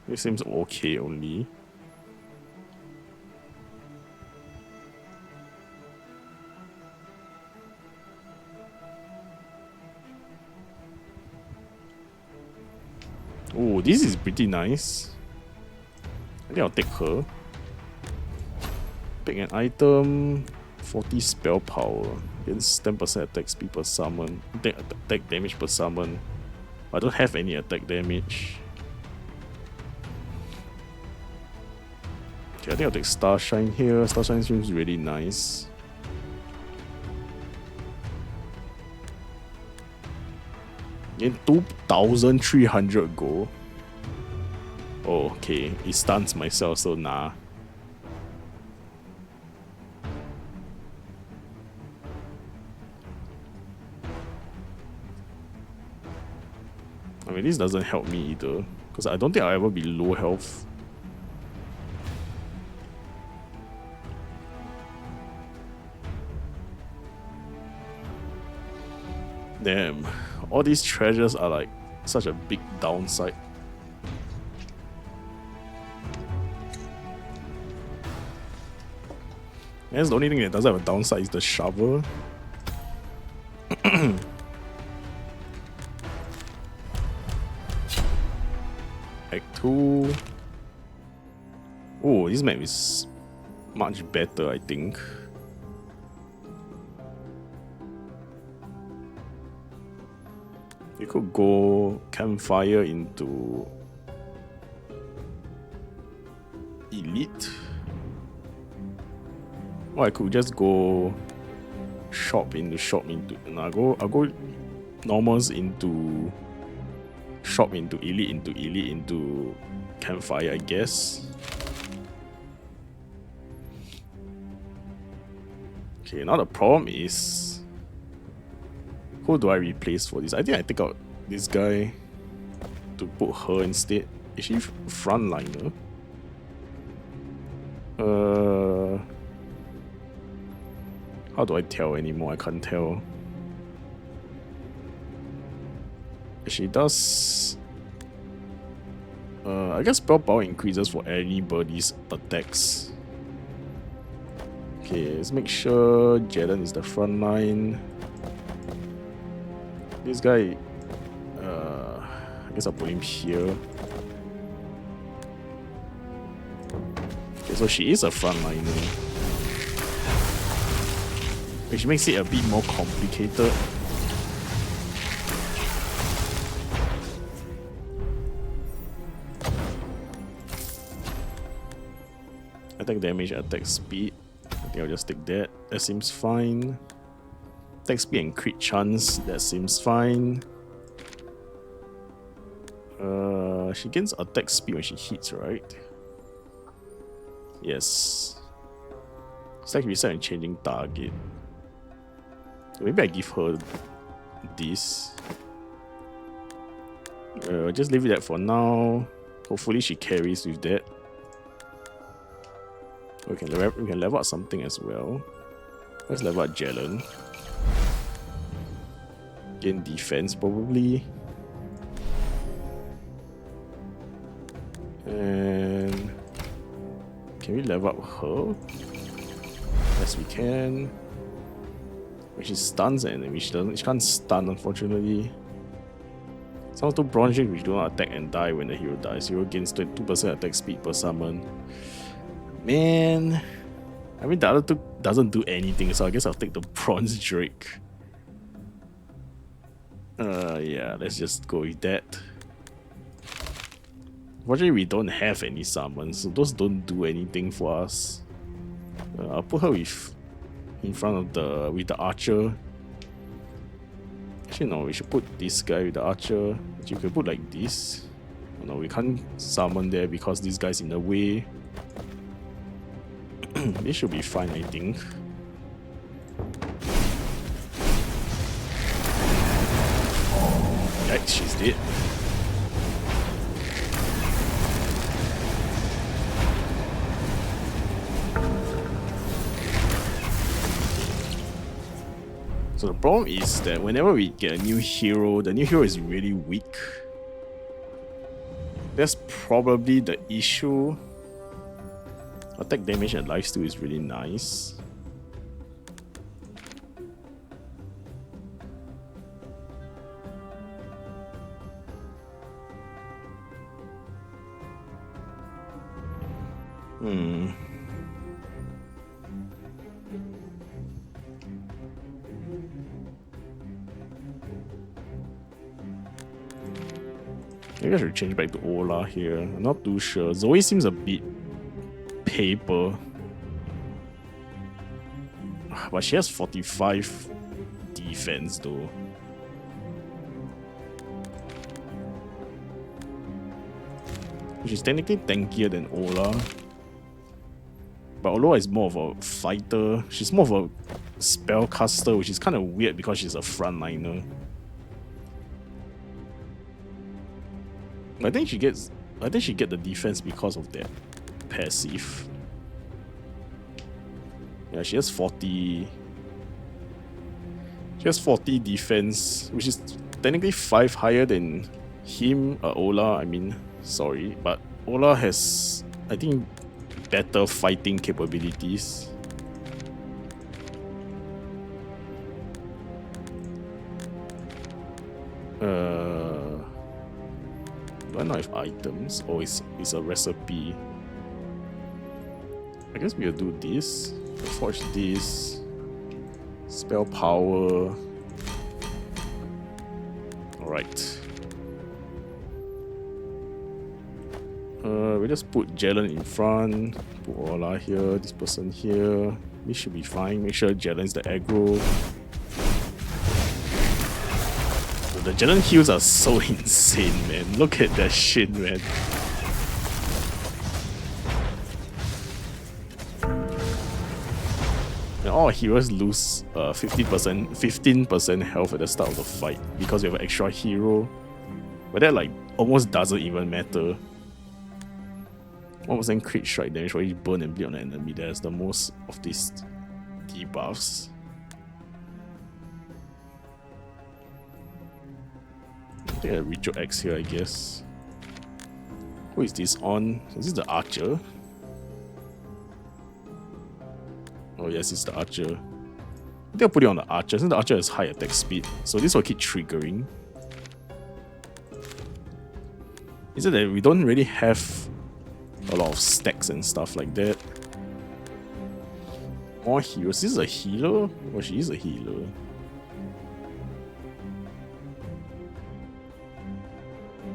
It seems okay only. Oh, this is pretty nice. I think I'll take her. Pick an item, 40 spell power, against 10% attack speed per summon, attack damage per summon. I don't have any attack damage. Okay, I think I'll take Starshine here. Starshine seems really nice. Gain 2,300 gold. Oh, okay. It stuns myself, so nah. I mean, this doesn't help me either, because I don't think I'll ever be low health. Damn, all these treasures are like such a big downside. That's the only thing that doesn't have a downside is the shovel. Act 2. Oh, this map is much better, I think. You could go campfire into elite, or I could just go shop into. No, I'll go normals into shop into elite into campfire, I guess. Okay, now the problem is, who do I replace for this? I think I take out this guy to put her instead. Is she frontliner? How do I tell anymore? I can't tell. She does. I guess spell power increases for anybody's attacks. Okay, let's make sure Jalen is the front line. This guy, I guess I'll put him here. Okay, so she is a frontliner, which makes it a bit more complicated. Attack damage, attack speed. I think I'll just take that. That seems fine. Attack speed and crit chance. That seems fine. She gains attack speed when she hits, right? Yes. Stack reset and changing target. So maybe I give her this. Just leave it there for now. Hopefully she carries with that. We can level up something as well. Let's level up Jelen. Gain defense probably. And can we level up her? Yes, we can. When she stuns an enemy, she can't stun unfortunately. Some two bronze rings which do not attack and die when the hero dies. Hero gains 22% attack speed per summon. Man, I mean the other two doesn't do anything, so I guess I'll take the bronze drake. Yeah, let's just go with that. Unfortunately, we don't have any summons, so those don't do anything for us. I'll put her in front of with the archer. Actually, no, we should put this guy with the archer. Actually, we could put like this. Oh, no, we can't summon there because this guy's in the way. This should be fine, I think. Yikes, she's dead. So the problem is that whenever we get a new hero, the new hero is really weak. That's probably the issue. Attack damage and lifesteal is really nice. Maybe I should change back to Ola here. I'm not too sure. Zoe seems a bit paper. But she has 45 defense though. She's technically tankier than Ola. But Ola is more of a fighter. She's more of a spellcaster, which is kind of weird because she's a frontliner. I think she get the defense because of that passive. Yeah, she has 40. She has 40 defense, which is technically 5 higher than him. Ola, I mean, sorry, but Ola has, I think, better fighting capabilities. Do I not have items? Or it's a recipe? I guess we'll do this. Forge this. Spell power. Alright. We just put Jelen in front. Put Ola here. This person here. This should be fine. Make sure Jelen's the aggro. The Jelen heals are so insane, man. Look at that shit, man. And all our heroes lose 15% health at the start of the fight because we have an extra hero. But that like almost doesn't even matter. 1% crit strike damage for each burn and bleed on the enemy. That's the most of these debuffs. I think I Ritual X here, I guess. Who is this on? Is this the archer? Oh yes, it's the archer. I think I'll put it on the archer since the archer has high attack speed. So this will keep triggering. is it that we don't really have a lot of stacks and stuff like that. More heroes. This is a healer? Or she is a healer.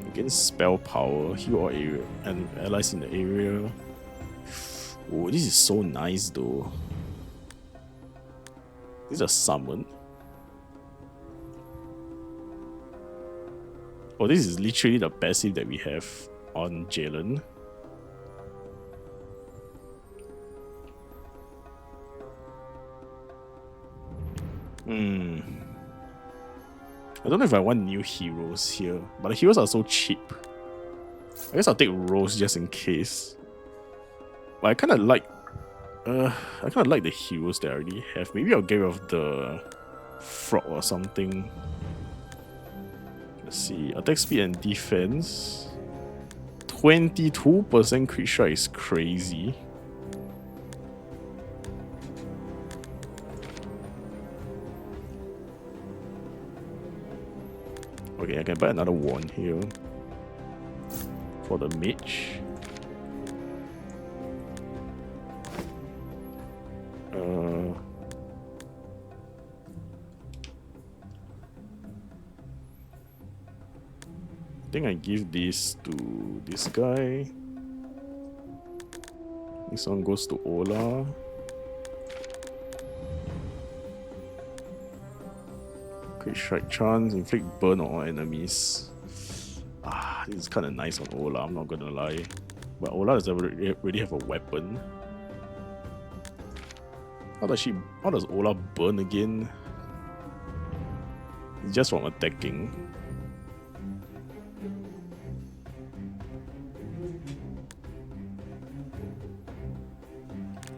Against spell power, heal all area and allies in the area. Oh, this is so nice though. This is a summon. Oh, this is literally the passive that we have on Jalen. I don't know if I want new heroes here, but the heroes are so cheap. I guess I'll take Rose just in case. But I kind of like the heroes that I already have. Maybe I'll get rid of the frog or something. Let's see, attack speed and defense. 22% crit strike is crazy. Okay, I can buy another wand here for the mage. I think I give this to this guy. This one goes to Ola. Crit strike chance, inflict burn on all enemies. This is kind of nice on Ola, I'm not gonna lie. But Ola doesn't really have a weapon. How does Ola burn again? It's just from attacking.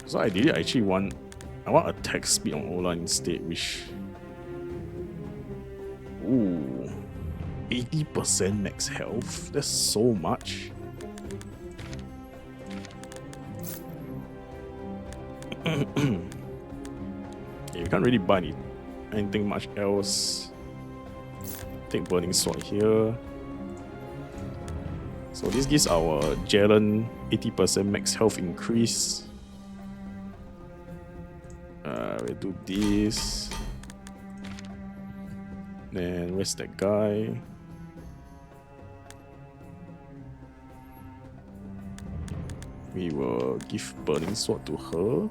So ideally I want attack speed on Ola instead, which... Ooh, 80% max health? That's so much. Yeah, we can't really buy anything much else. Take Burning Sword here. So this gives our Jalen 80% max health increase. We'll do this. Then where's that guy? We will give Burning Sword to her.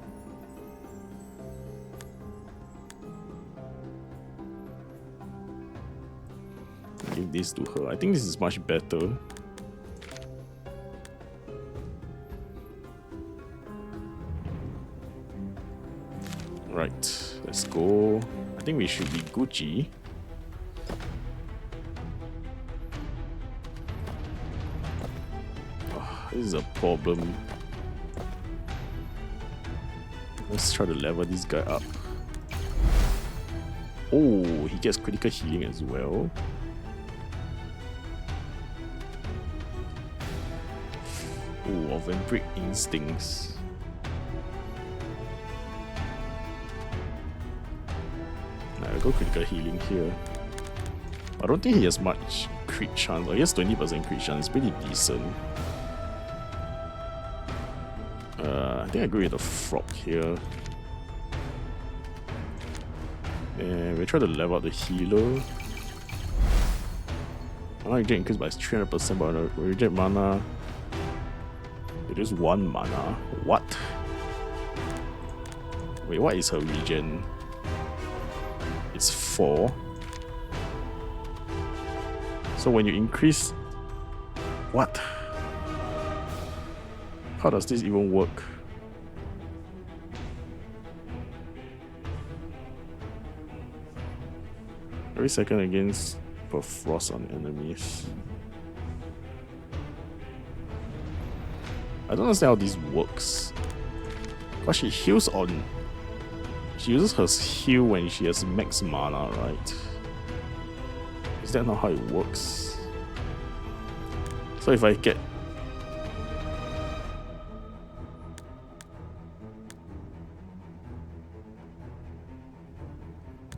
Give this to her. I think this is much better. Right, let's go. I think we should be Gucci. This is a problem. Let's try to level this guy up. Oh, he gets critical healing as well. Oh, Vampiric Instincts. I'll go critical healing here. I don't think he has much crit chance. He has 20% crit chance. It's pretty decent. I think I agree with the frog here. And we try to level up the healer. Mana reject increased by 300%, but reject mana. It is 1 mana. What? Wait, what is her regen? It's 4. So when you increase... What? How does this even work? Every second against per frost on enemies. I don't understand how this works. But she heals on... She uses her heal when she has max mana, right? Is that not how it works? So if I get...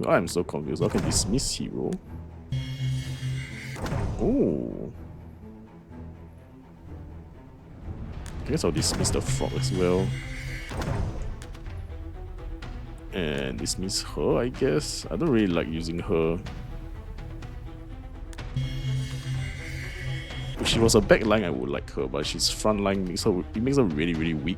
Oh, I'm so confused. I can dismiss hero. Oh. I guess I'll dismiss the frog as well. And dismiss her, I guess. I don't really like using her. If she was a back line, I would like her, but she's front line, it makes her really, really weak.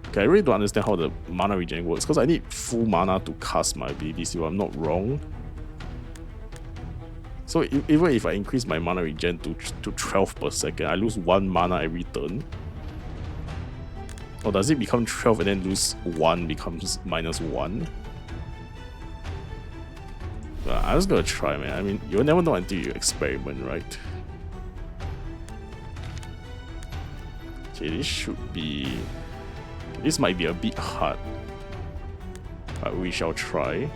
Okay, I really don't understand how the mana regen works, because I need full mana to cast my abilities if I'm not wrong. So even if I increase my mana regen to 12 per second, I lose 1 mana every turn. Or does it become 12 and then lose 1 becomes -1? I'm just gonna try, man. I mean, you'll never know until you experiment, right? Okay, this should be... This might be a bit hard, but we shall try.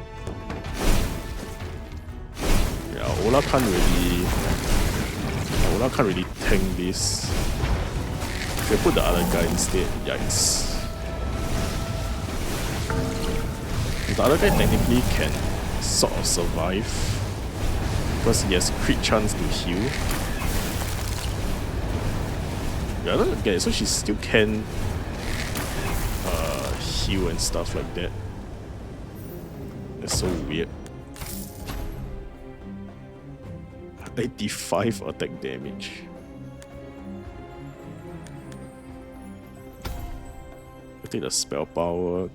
Yeah, Ola can't really tank this. If I put the other guy instead, yikes. The other guy technically can sort of survive because he has crit chance to heal. Yeah, I don't get it. So she still can heal and stuff like that. That's so weird. 85 attack damage. I take the spell power,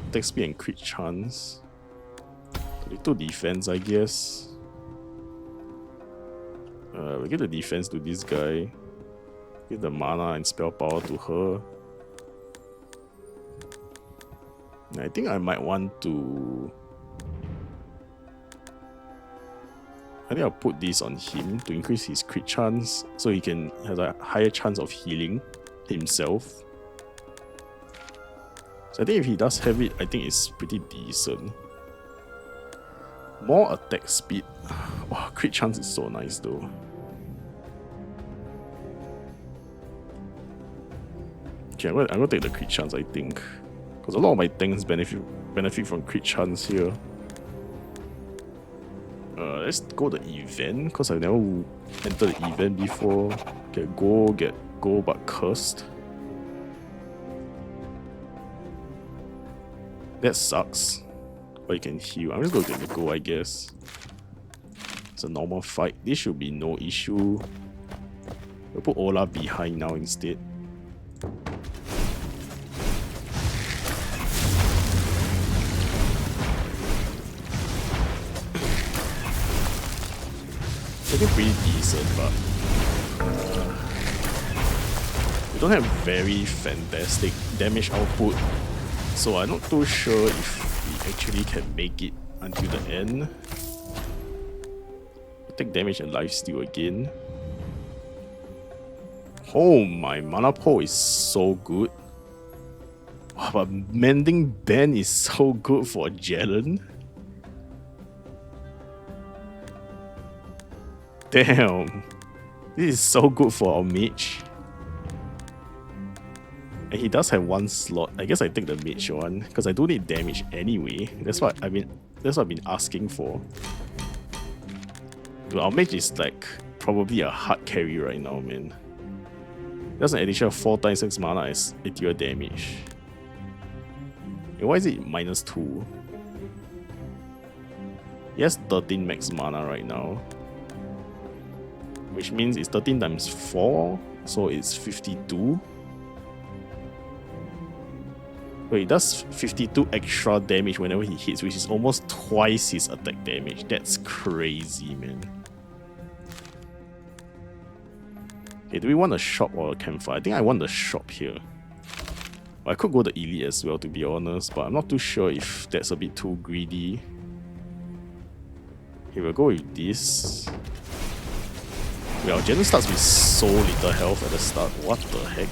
attack speed and crit chance. 32 defense, I guess. We give the defense to this guy. Give the mana and spell power to her. I think I might want to... I think I'll put this on him to increase his crit chance so he can have a higher chance of healing himself. So I think if he does have it, I think it's pretty decent. More attack speed. Wow, crit chance is so nice though. Okay, I'm gonna take the crit chance, I think. Because a lot of my tanks benefit from crit chance here. Let's go the event, because I've never entered the event before. Get go but cursed. That sucks. But you can heal. I'm just gonna get the go, I guess. It's a normal fight. This should be no issue. We'll put Ola behind now instead. It's pretty decent, but we don't have very fantastic damage output, so I'm not too sure if we actually can make it until the end. We take damage and lifesteal again. Oh, my mana pool is so good. Wow, but Mending Ben is so good for Jelen. Damn, this is so good for our mage. And he does have 1 slot. I guess I take the mage one because I do need damage anyway. That's what I've been asking for. Dude, our mage is like probably a hard carry right now, man. That's an additional 4 times 6 mana as ATR damage. And why is it -2? He has 13 max mana right now. Which means it's 13 times 4, so it's 52. So he does 52 extra damage whenever he hits, which is almost twice his attack damage. That's crazy, man. Okay, do we want a shop or a campfire? I think I want the shop here. I could go the elite as well, to be honest, but I'm not too sure if that's a bit too greedy. Okay, we'll go with this. Well, Jelen starts with so little health at the start. What the heck?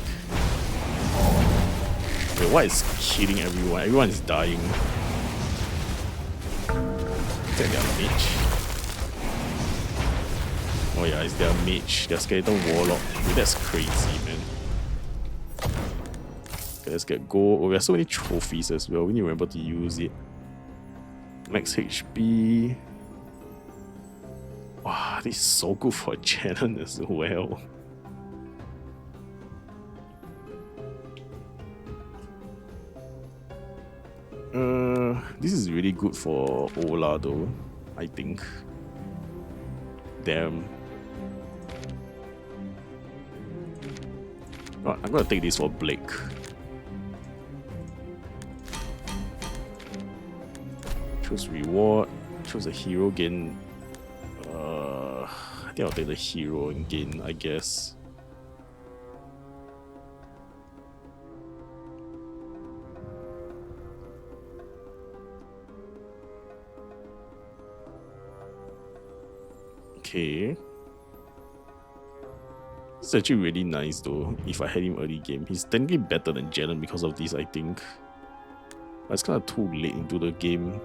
Wait, what is killing everyone? Everyone is dying. Is that their mage? Oh yeah, it's their mage. Their skeleton warlock. Dude, that's crazy, man. Okay, let's get gold. Oh, we have so many trophies as well. We need to remember to use it. Max HP. Wow, this is so good for Jelen as well. This is really good for Ola though, I think. Damn. Oh, I'm gonna take this for Blake. Choose reward, choose a hero, gain. I think I'll take the hero and gain, I guess. Okay. It's actually really nice though, if I had him early game. He's technically better than Jalen because of this, I think. But it's kind of too late into the game.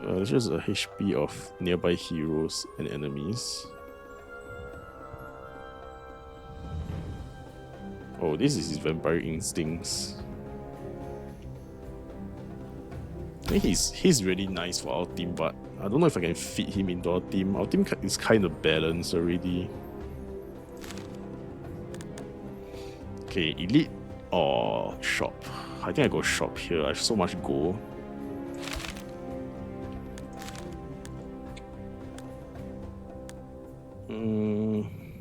There's just a HP of nearby heroes and enemies. Oh, this is his Vampire Instincts. I think he's really nice for our team, but I don't know if I can fit him into our team. Our team is kind of balanced already. Okay, elite or shop? I think I go shop here. I have so much gold.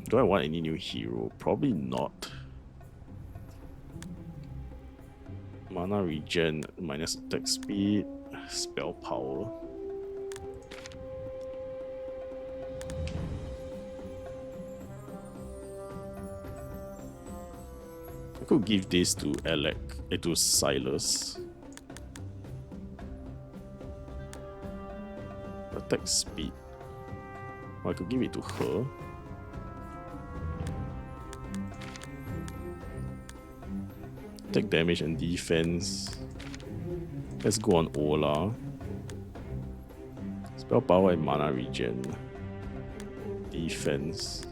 Do I want any new hero? Probably not. Mana regen, minus attack speed, spell power. I could give this to Alec, to Silas. Attack speed. Or I could give it to her. Attack damage and defense. Let's go on Ola. Spell power and mana regen. Defense.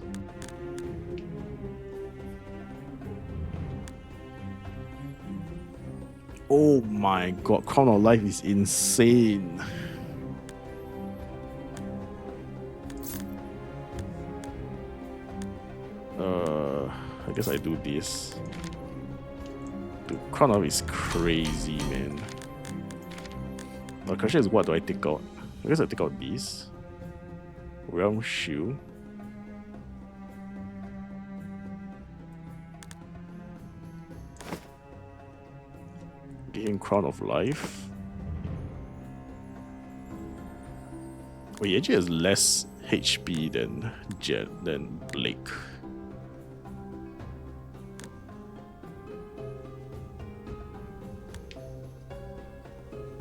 Oh my god, Crown of Life is insane. I guess I do this. The Crown of Life is crazy, man. The question is, what do I take out? I guess I take out this. Realm Shield. Gain Crown of Life. Oh, he actually has less HP than Blake.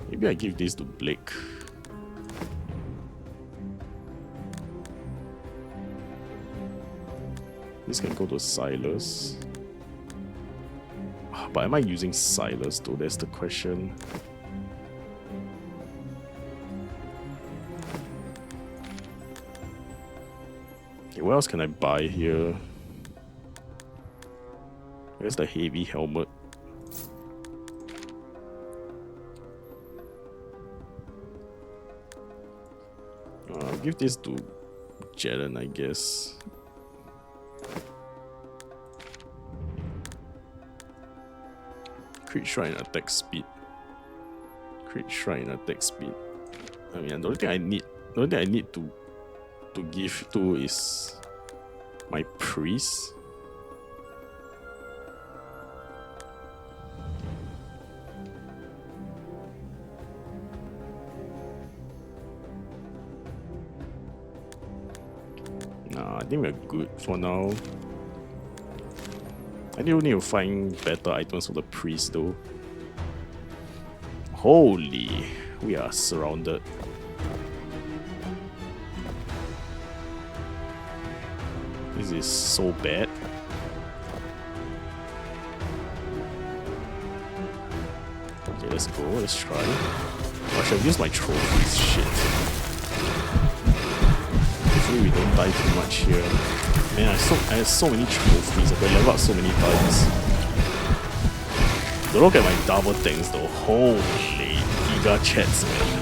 Maybe I give this to Blake. This can go to Silas. But am I using Silas though? That's the question. Okay, what else can I buy here? Where's the heavy helmet? I'll give this to Jalen, I guess. Crit Shrine attack speed. Crit Shrine attack speed. I mean, the only thing I need to give to is my priest. Nah, I think we're good for now. I do need to find better items for the priest though. Holy, we are surrounded. This is so bad. Okay, let's go, let's try. I should have used my trophies, shit. Hopefully we don't die too much here. Man, I have so many trophies. I can level up so many times. Don't look at my double things though. Holy giga chats, man.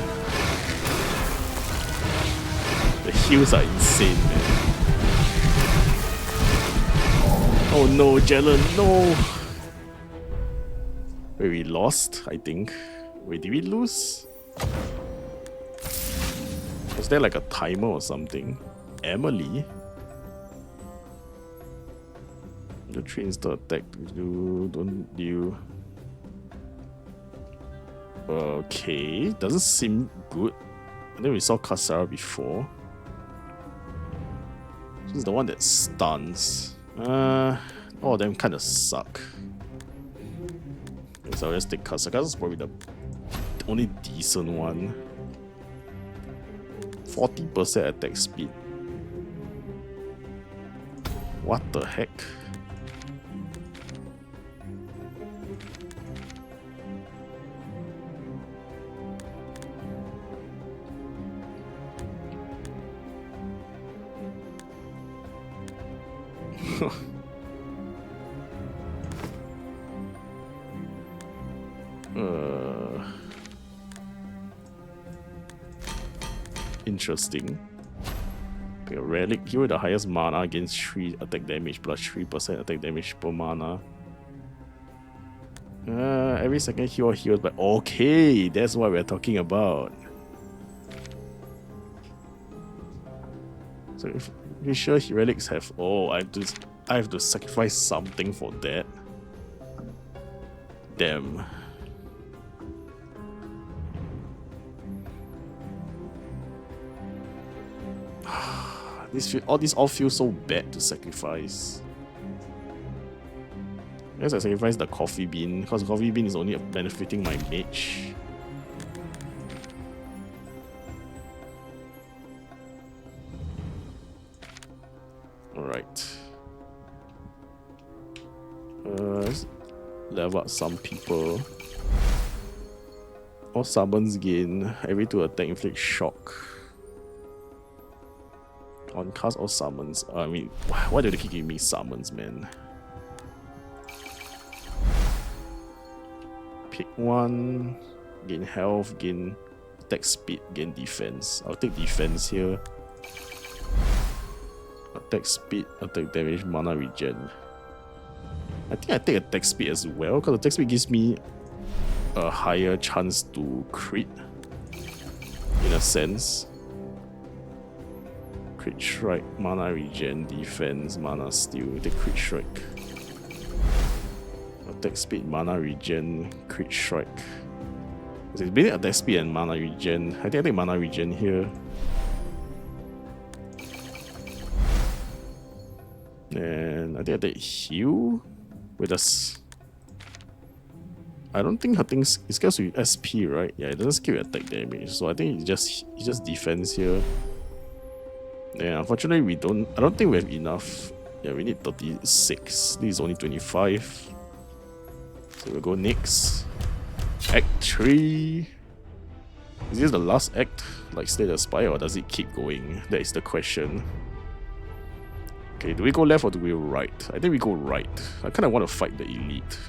The heals are insane, man. Oh no, Jalen, no! Wait, we lost, I think. Wait, did we lose? Was there like a timer or something? Emily? The trains to attack. Don't you? Okay, doesn't seem good. I think we saw Kasara before. She's the one that stuns. All of them kind of suck. So I'll just take Kasara. Kasara's probably the only decent one. 40% attack speed. What the heck? Interesting. Okay, relic. Hero with the highest mana against 3 attack damage plus 3% attack damage per mana. Every second hero heals by. Okay, that's what we're talking about. So if you sure relics have. Oh, I have to sacrifice something for that. Damn. All these feel so bad to sacrifice. I guess I sacrifice the coffee bean because coffee bean is only benefiting my mage. Alright. Let's level up some people. All summons gain. Every 2 attack inflict shock. On cast or summons. I mean, why do they keep giving me summons, man? Pick one. Gain health, gain attack speed, gain defense. I'll take defense here. Attack speed, attack damage, mana regen. I think I take attack speed as well, because attack speed gives me a higher chance to crit. In a sense. Crit strike, mana regen, defense, mana steal, take crit strike. Attack speed, mana regen, crit strike. It's basically attack speed and mana regen. I think I take mana regen here. And I think I take heal with us. I don't think her thing scales with SP, right? Yeah, it doesn't scale with attack damage. So I think it's just defense here. Yeah, unfortunately I don't think we have enough. Yeah, we need 36. This is only 25. So we'll go next. Act 3. Is this the last act? Like Slay the Spire, or does it keep going? That is the question. Okay, do we go left or do we go right? I think we go right. I kinda want to fight the elite.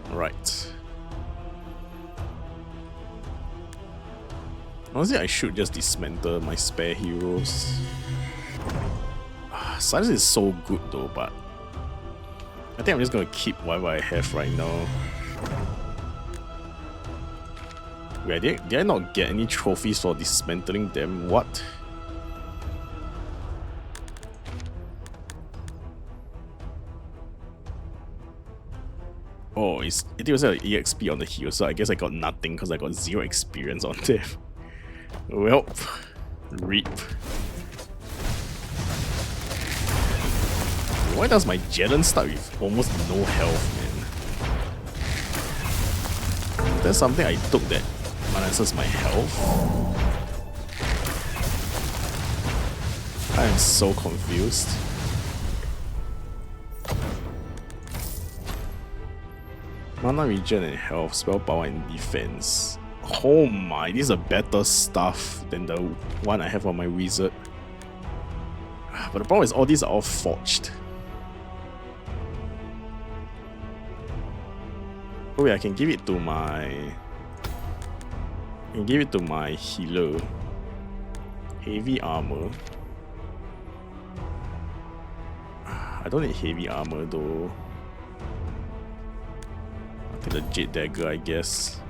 Right. Honestly, I should just dismantle my spare heroes. Silence is so good though, but I think I'm just gonna keep whatever I have right now. Wait, did I not get any trophies for dismantling them? What? Oh, it was an EXP on the heel, so I guess I got nothing because I got 0 experience on them. Well, reap. Why does my Jelen start with almost no health, man? Is there something I took that balances my health? I am so confused. Mana regen and health, spell power and defense. Oh my, these are better stuff than the one I have on my wizard. But the problem is all these are all forged. Oh yeah, I can give it to my... I can give it to my healer. Heavy armor. I don't need heavy armor though. I'll take the Jade Dagger, I guess.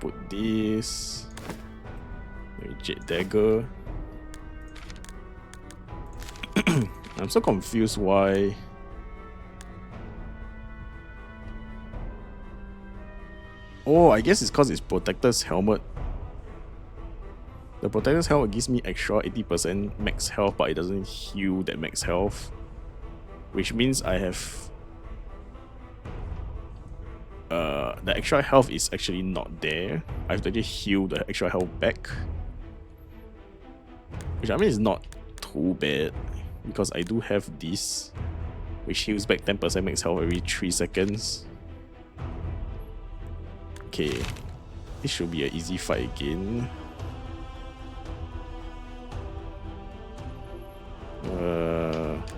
Put this. Maybe Jade Dagger. I'm so confused why. Oh, I guess it's because it's Protector's Helmet. The Protector's Helmet gives me extra 80% max health, but it doesn't heal that max health. Which means I have... the extra health is actually not there. I have to actually heal the extra health back. Which I mean is not too bad, because I do have this, which heals back 10% max health every 3 seconds. Okay, this should be an easy fight again.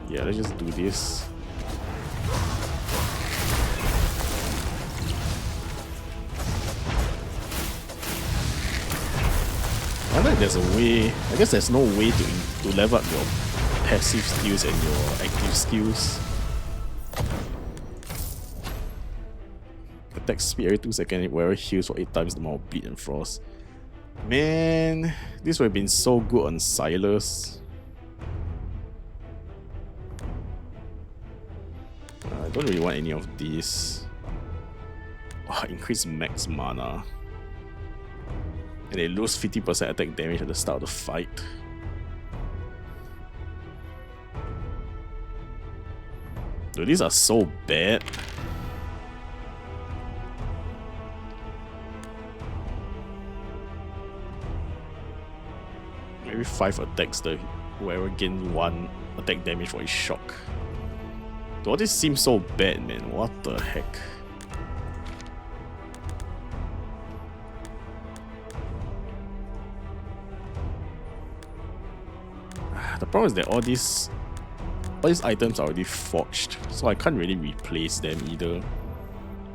Yeah, let's just do this. I wonder if there's a way. I guess there's no way to level up your passive skills and your active skills. Attack speed every 2 seconds, wherever heals for 8 times the amount of bleed and frost. Man, this would have been so good on Silas. I don't really want any of these. Oh, increase max mana. And they lose 50% attack damage at the start of the fight. Dude, these are so bad. Maybe 5 attacks, the whoever gains 1 attack damage for each shock. Dude, all this seems so bad, man. What the heck? The problem is that all these items are already forged, so I can't really replace them either.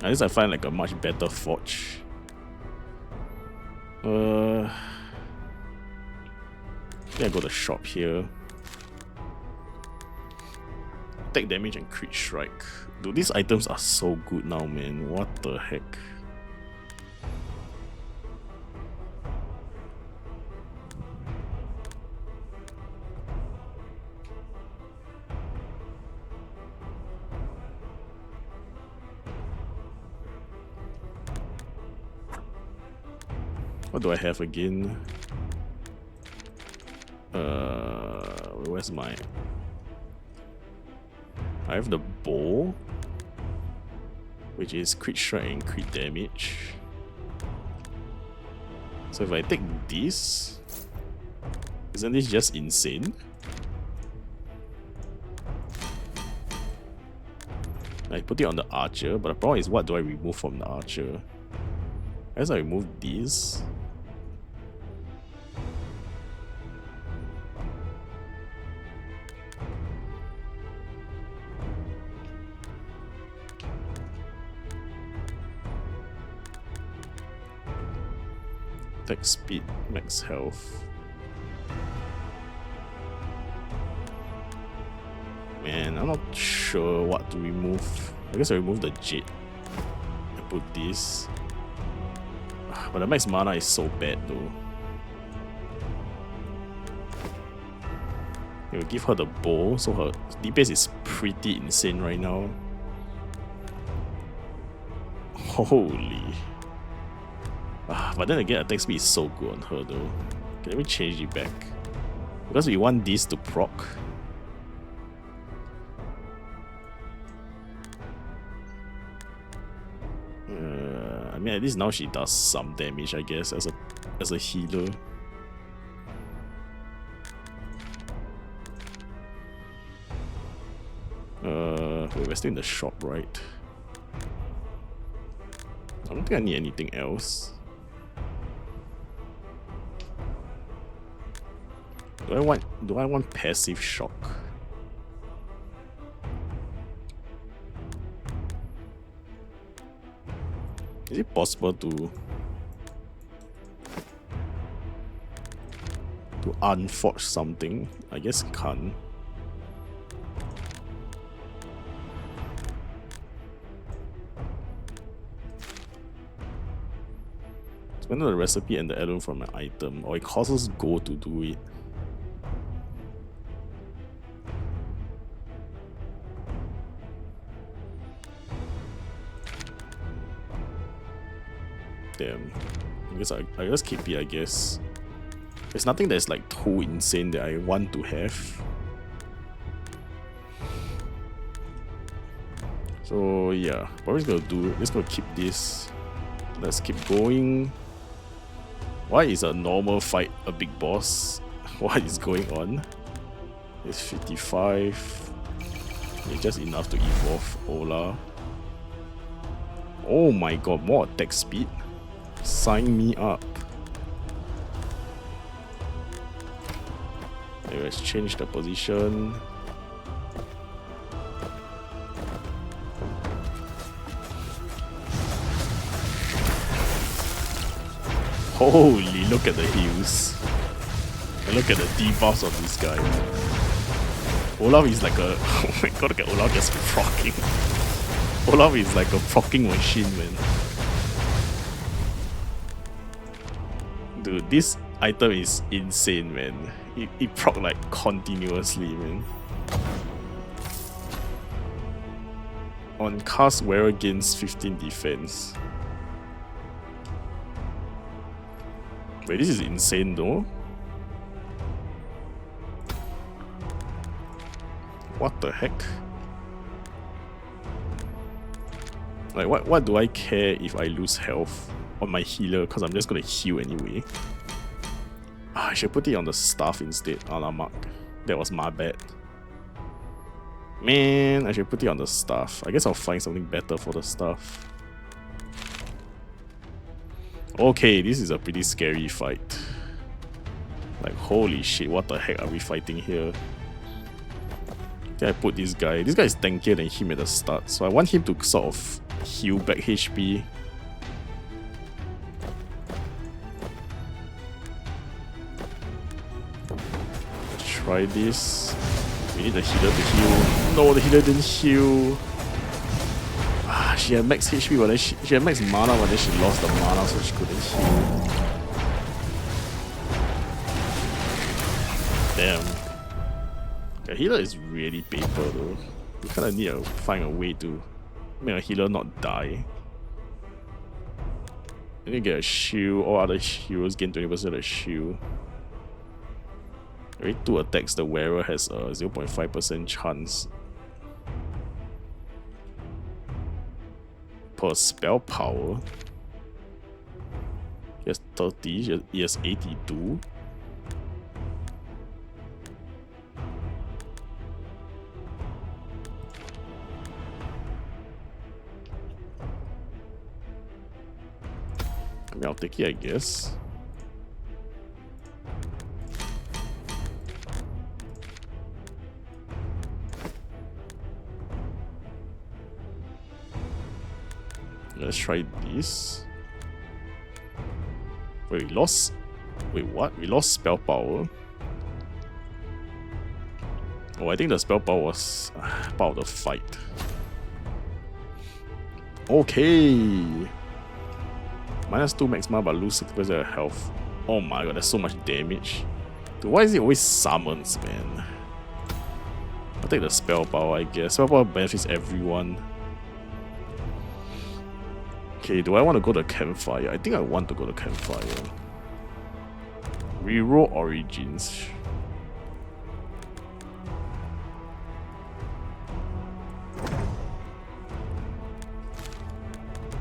Unless I find like a much better forge. I think I go to the shop here. Attack damage and crit strike. Dude, these items are so good now, man. What the heck? What do I have again? Where's my... I have the bow, which is crit strike and crit damage. So if I take this, isn't this just insane? I put it on the archer, but the problem is, what do I remove from the archer? As I remove these, attack speed, max health. Man, I'm not sure what to remove. I guess I remove the jade and put this. But the max mana is so bad though. We'll give her the bow, so her DPS is pretty insane right now. Holy. But then again, attack speed is so good on her though. Okay, let me change it back. Because we want this to proc. I mean, at least now she does some damage, I guess, as a healer. Wait, we're still in the shop, right? I don't think I need anything else. Do I want passive shock? Is it possible to unforge something? I guess can't. Spend the recipe and the heirloom from an item, or it costs gold to do it. Damn. I guess I just keep it, I guess. There's nothing that's like too insane that I want to have. So yeah, probably just gonna keep this. Let's keep going. Why is a normal fight a big boss? What is going on? It's 55. It's just enough to evolve Ola. Oh my god, more attack speed. Sign me up. Okay, let's change the position. Holy, look at the heals. And look at the debuffs of this guy. Olaf is like a... Oh my god, look at Olaf just proccing. Olaf is like a proccing machine, man. Dude, this item is insane, man. It proc like continuously, man. On cast, wearer gains 15 defense. Wait, this is insane though. What the heck? Like, what do I care if I lose health on my healer? Because I'm just gonna heal anyway. I should put it on the staff instead. Alamak. That was my bad. Man, I should put it on the staff. I guess I'll find something better for the staff. Okay, this is a pretty scary fight. Like, holy shit, what the heck are we fighting here? Then I put this guy. This guy is tankier than him at the start, so I want him to sort of heal back HP. Let's try this. We need the healer to heal. No, the healer didn't heal. She had max HP, but then she had max mana, but then she lost the mana, so she couldn't heal. Damn. The healer is really paper though. You kinda need to find a way to make a healer not die. You need to get a shield. All other heroes gain 20% of shield. Every 2 attacks, the wearer has a 0.5% chance per spell power. He has 30, he has 82. I mean, I'll take it, I guess. Let's try this. Wait, we lost... Wait, what? We lost spell power? Oh, I think the spell power was part of the fight. Okay. -2 max mana but lose 60% of health. Oh my god, that's so much damage. Dude, why is it always summons, man? I'll take the spell power, I guess. Spell power benefits everyone. Okay, do I want to go to campfire? I think I want to go to campfire. Reroll origins.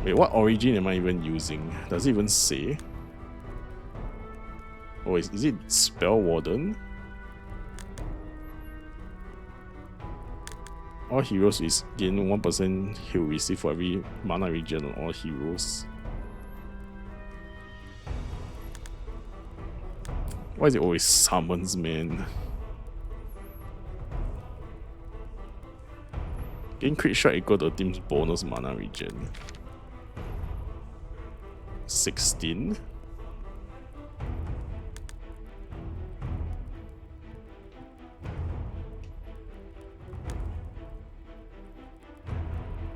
Wait, what origin am I even using? Does it even say? Oh, is it Spell Warden? All heroes is gain 1% heal receive for every mana regen on all heroes. Why is it always summons, man? Gain crit shot equal to a team's bonus mana regen. 16.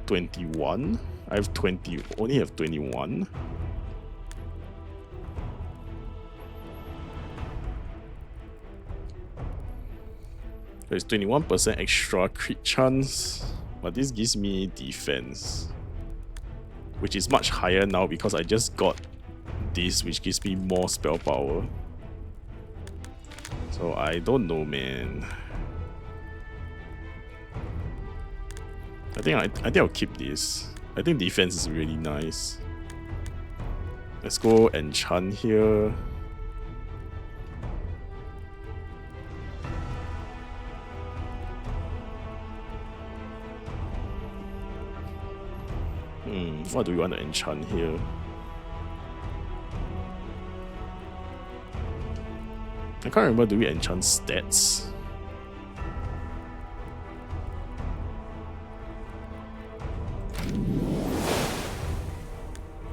$21. I have 20. Only have 21. There's 21% extra crit chance, but this gives me defense, which is much higher now because I just got this, which gives me more spell power. So I don't know, man. I think I'll keep this. I think defense is really nice. Let's go enchant here. What do we want to enchant here? I can't remember, do we enchant stats?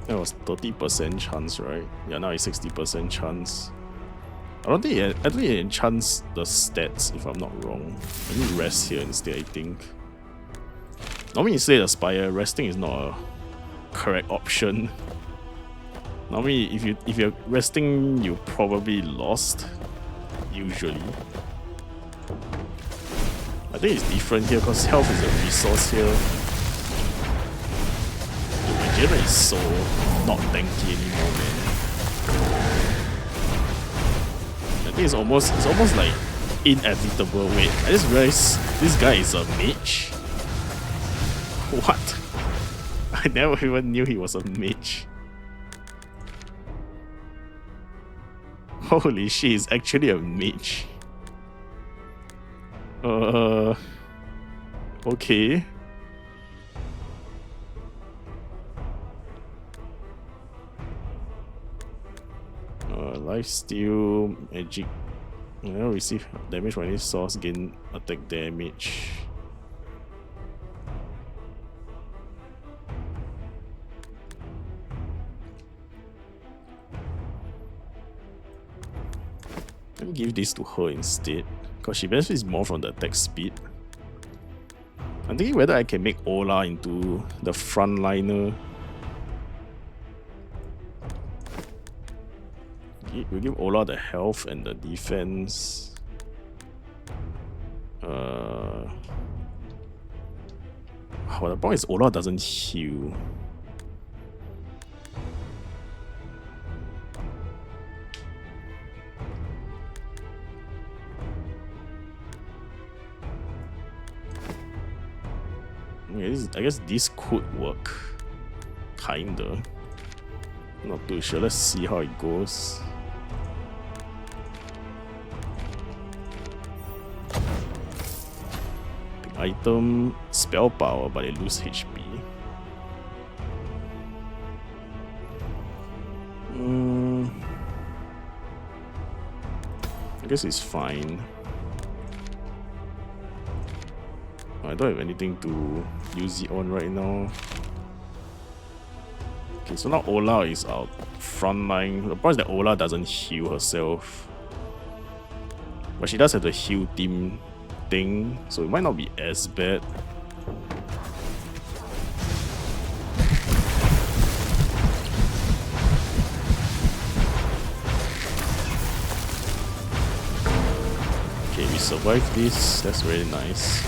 That was 30% chance, right? Yeah, now it's 60% chance. I don't think it enchants the stats, if I'm not wrong. I need rest here instead, I think. Normally you say the Spire, resting is not a correct option. Normally if you're resting, you probably lost. Usually. I think it's different here because health is a resource here. Vegeta is so not tanky anymore, man. I think it's almost like inevitable. Wait, I just realized this guy is a mage. What? I never even knew he was a mage. Holy shit, he's actually a mage. Okay. Lifesteal, magic. Receive damage from any source, gain attack damage. Let me give this to her instead, because she benefits more from the attack speed. I'm thinking whether I can make Ola into the frontliner. We'll give Ola the health and the defense. Well, the problem is Ola doesn't heal. I guess this could work. Kinda. Not too sure. Let's see how it goes. Big item, spell power, but they lose HP. I guess it's fine. I don't have anything to use it on right now. Okay, so now Ola is out frontline. The problem is that Ola doesn't heal herself. But she does have the heal team thing, so it might not be as bad. Okay, we survived this. That's very nice.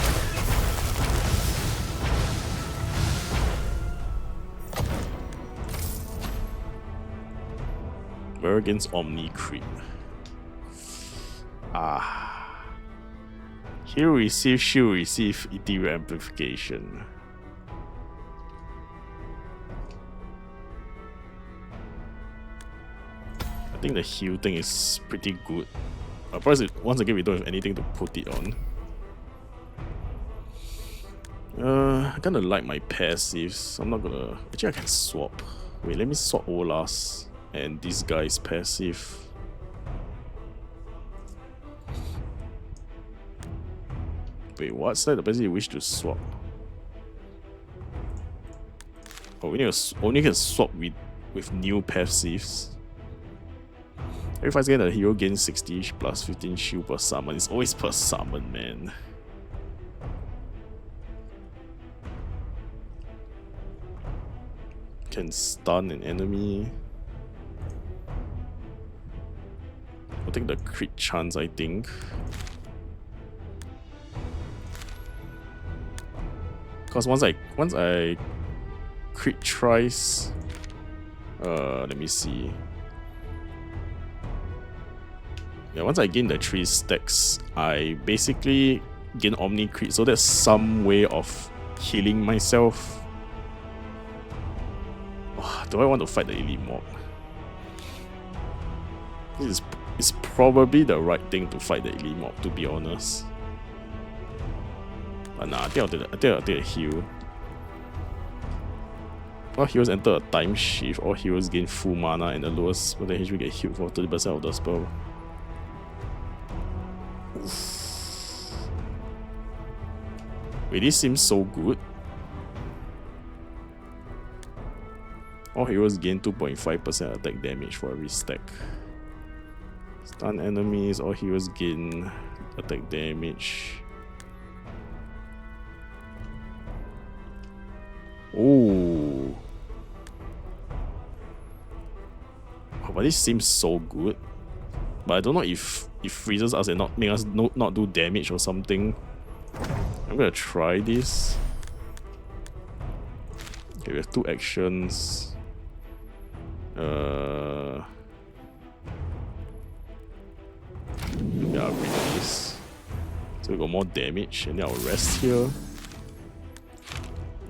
We're against Omni Creep. He'll receive, she'll receive Ethereal Amplification. I think the heal thing is pretty good. Of course, once again, we don't have anything to put it on. I kinda like my passives, so I'm not gonna... Actually, I can swap. Wait, let me swap Ola's and this guy's passive. Wait, what's that? The passive you wish to swap? Oh, we need to only can swap with with new passives. Every 5 seconds, the hero gains 60 plus 15 shield per summon. It's always per summon, man. Can stun an enemy. I'll take the crit chance, I think. Because once I crit tries, let me see. Yeah, once I gain the 3 stacks, I basically gain Omni crit, so that's some way of healing myself. Oh, do I want to fight the elite mob? This is probably the right thing to fight the elite mob, to be honest. But nah, I think I'll take a heal. All heroes enter a time shift. All heroes gain full mana and the lowest potential get healed for 30% of the spell. Oof. Wait, this seems so good. All heroes gain 2.5% attack damage for every stack. Stun enemies, all heroes gain attack damage. Oh, but this seems so good. But I don't know if it freezes us and not make us not do damage or something. I'm gonna try this. Okay, we have 2 actions. Yeah, I'll read this. So we got more damage, and then I'll rest here.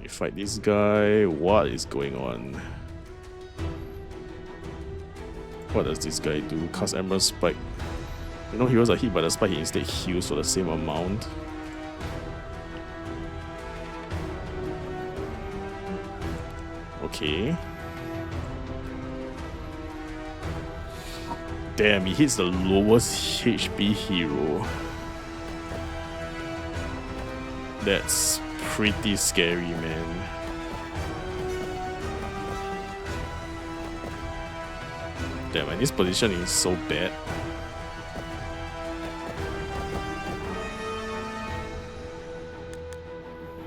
We fight this guy. What is going on? What does this guy do? Cast Emerald Spike. You know, heroes are hit by the spike, he instead heals for the same amount. Okay. Damn, he hits the lowest HP hero. That's pretty scary, man. Damn, man, this position is so bad.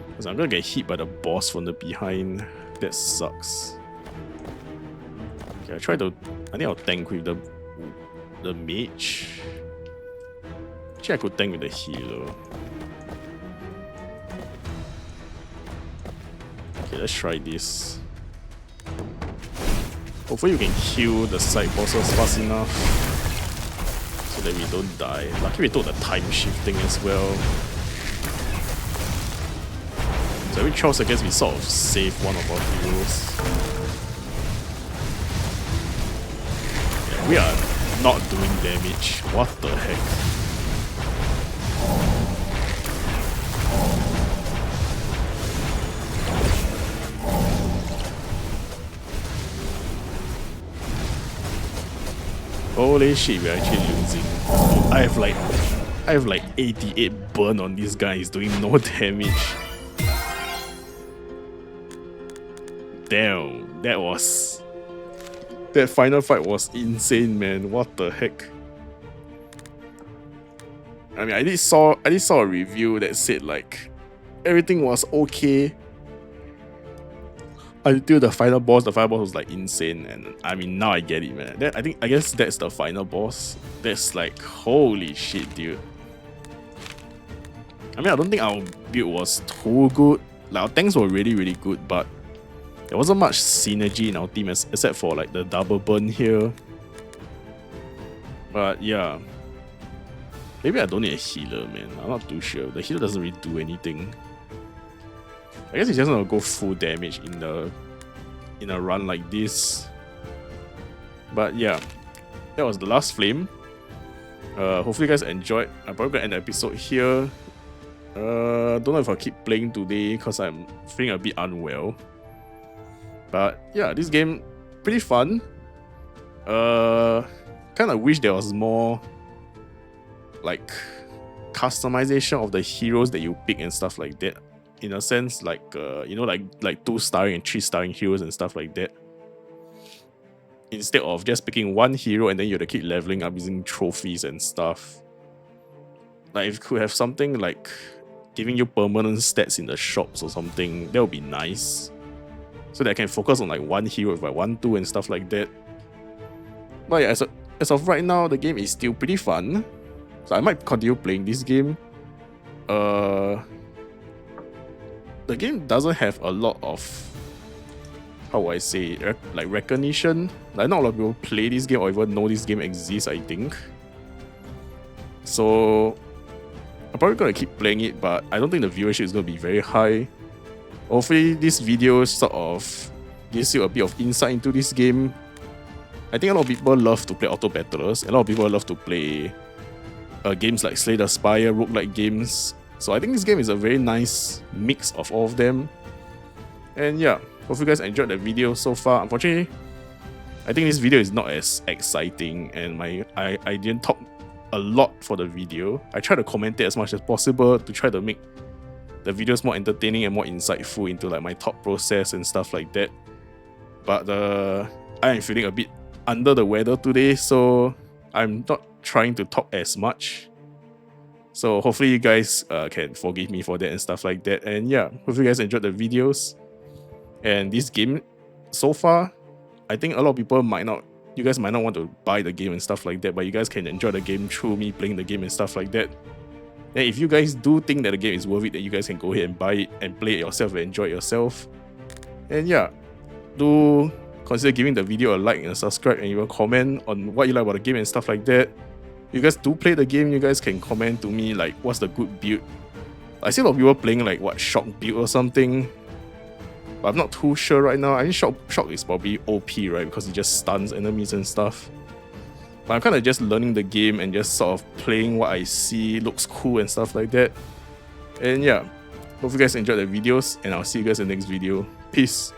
Because I'm gonna get hit by the boss from the behind. That sucks. Okay, I think I'll tank with the mage. Actually, I could tank with the healer. Okay, let's try this. Hopefully you can kill the side bosses fast enough so that we don't die. Lucky we took the time shifting as well. So every 12 seconds we sort of save one of our heroes. Yeah, we are not doing damage. What the heck? Holy shit, we're actually losing. I have like 88 burn on this guy, he's doing no damage. Damn, that final fight was insane, man. What the heck? I mean, I did saw a review that said like everything was okay until the final boss. The final boss was like insane, and I mean now I get it, man. I guess that's the final boss. That's like holy shit, dude. I mean, I don't think our build was too good. Like our tanks were really good, but there wasn't much synergy in our team except for like the double burn here. But yeah, maybe I don't need a healer, man. I'm not too sure. The healer doesn't really do anything. I guess he's just gonna go full damage in a run like this. But yeah, that was the last flame. Hopefully you guys enjoyed. I'm probably gonna end the episode here. Don't know if I'll keep playing today because I'm feeling a bit unwell. But yeah, this game pretty fun. Kind of wish there was more like customization of the heroes that you pick and stuff like that. In a sense, like you know, like 2-starring and 3-starring heroes and stuff like that. instead of just picking one hero and then you have to keep leveling up using trophies and stuff. Like if you could have something like giving you permanent stats in the shops or something, that would be nice. So that I can focus on like one hero if I want to and stuff like that. But yeah, as of right now, the game is still pretty fun. So I might continue playing this game. The game doesn't have a lot of, how would I say, like recognition. Like not a lot of people play this game or even know this game exists, I think. So I'm probably gonna keep playing it, but I don't think the viewership is gonna be very high. Hopefully this video sort of gives you a bit of insight into this game. I think a lot of people love to play auto battlers, and a lot of people love to play games like Slay the Spire, roguelike games. So I think this game is a very nice mix of all of them. And yeah, hope you guys enjoyed the video so far. Unfortunately, I think this video is not as exciting, and I didn't talk a lot for the video. I try to commentate as much as possible to try to make the videos more entertaining and more insightful into like my thought process and stuff like that. But I am feeling a bit under the weather today, so I'm not trying to talk as much. So hopefully you guys can forgive me for that and stuff like that. And yeah, hope you guys enjoyed the videos. And this game, so far, I think a lot of people you guys might not want to buy the game and stuff like that, but you guys can enjoy the game through me playing the game and stuff like that. And if you guys do think that the game is worth it, then you guys can go ahead and buy it and play it yourself and enjoy it yourself. And yeah, do consider giving the video a like and a subscribe, and even comment on what you like about the game and stuff like that. If you guys do play the game, you guys can comment to me like what's the good build. I see a lot of people playing like what, shock build or something, but I'm not too sure right now. I think shock is probably OP, right, because it just stuns enemies and stuff. But I'm kind of just learning the game and just sort of playing what I see looks cool and stuff like that. And yeah, hope you guys enjoyed the videos, and I'll see you guys in the next video. Peace.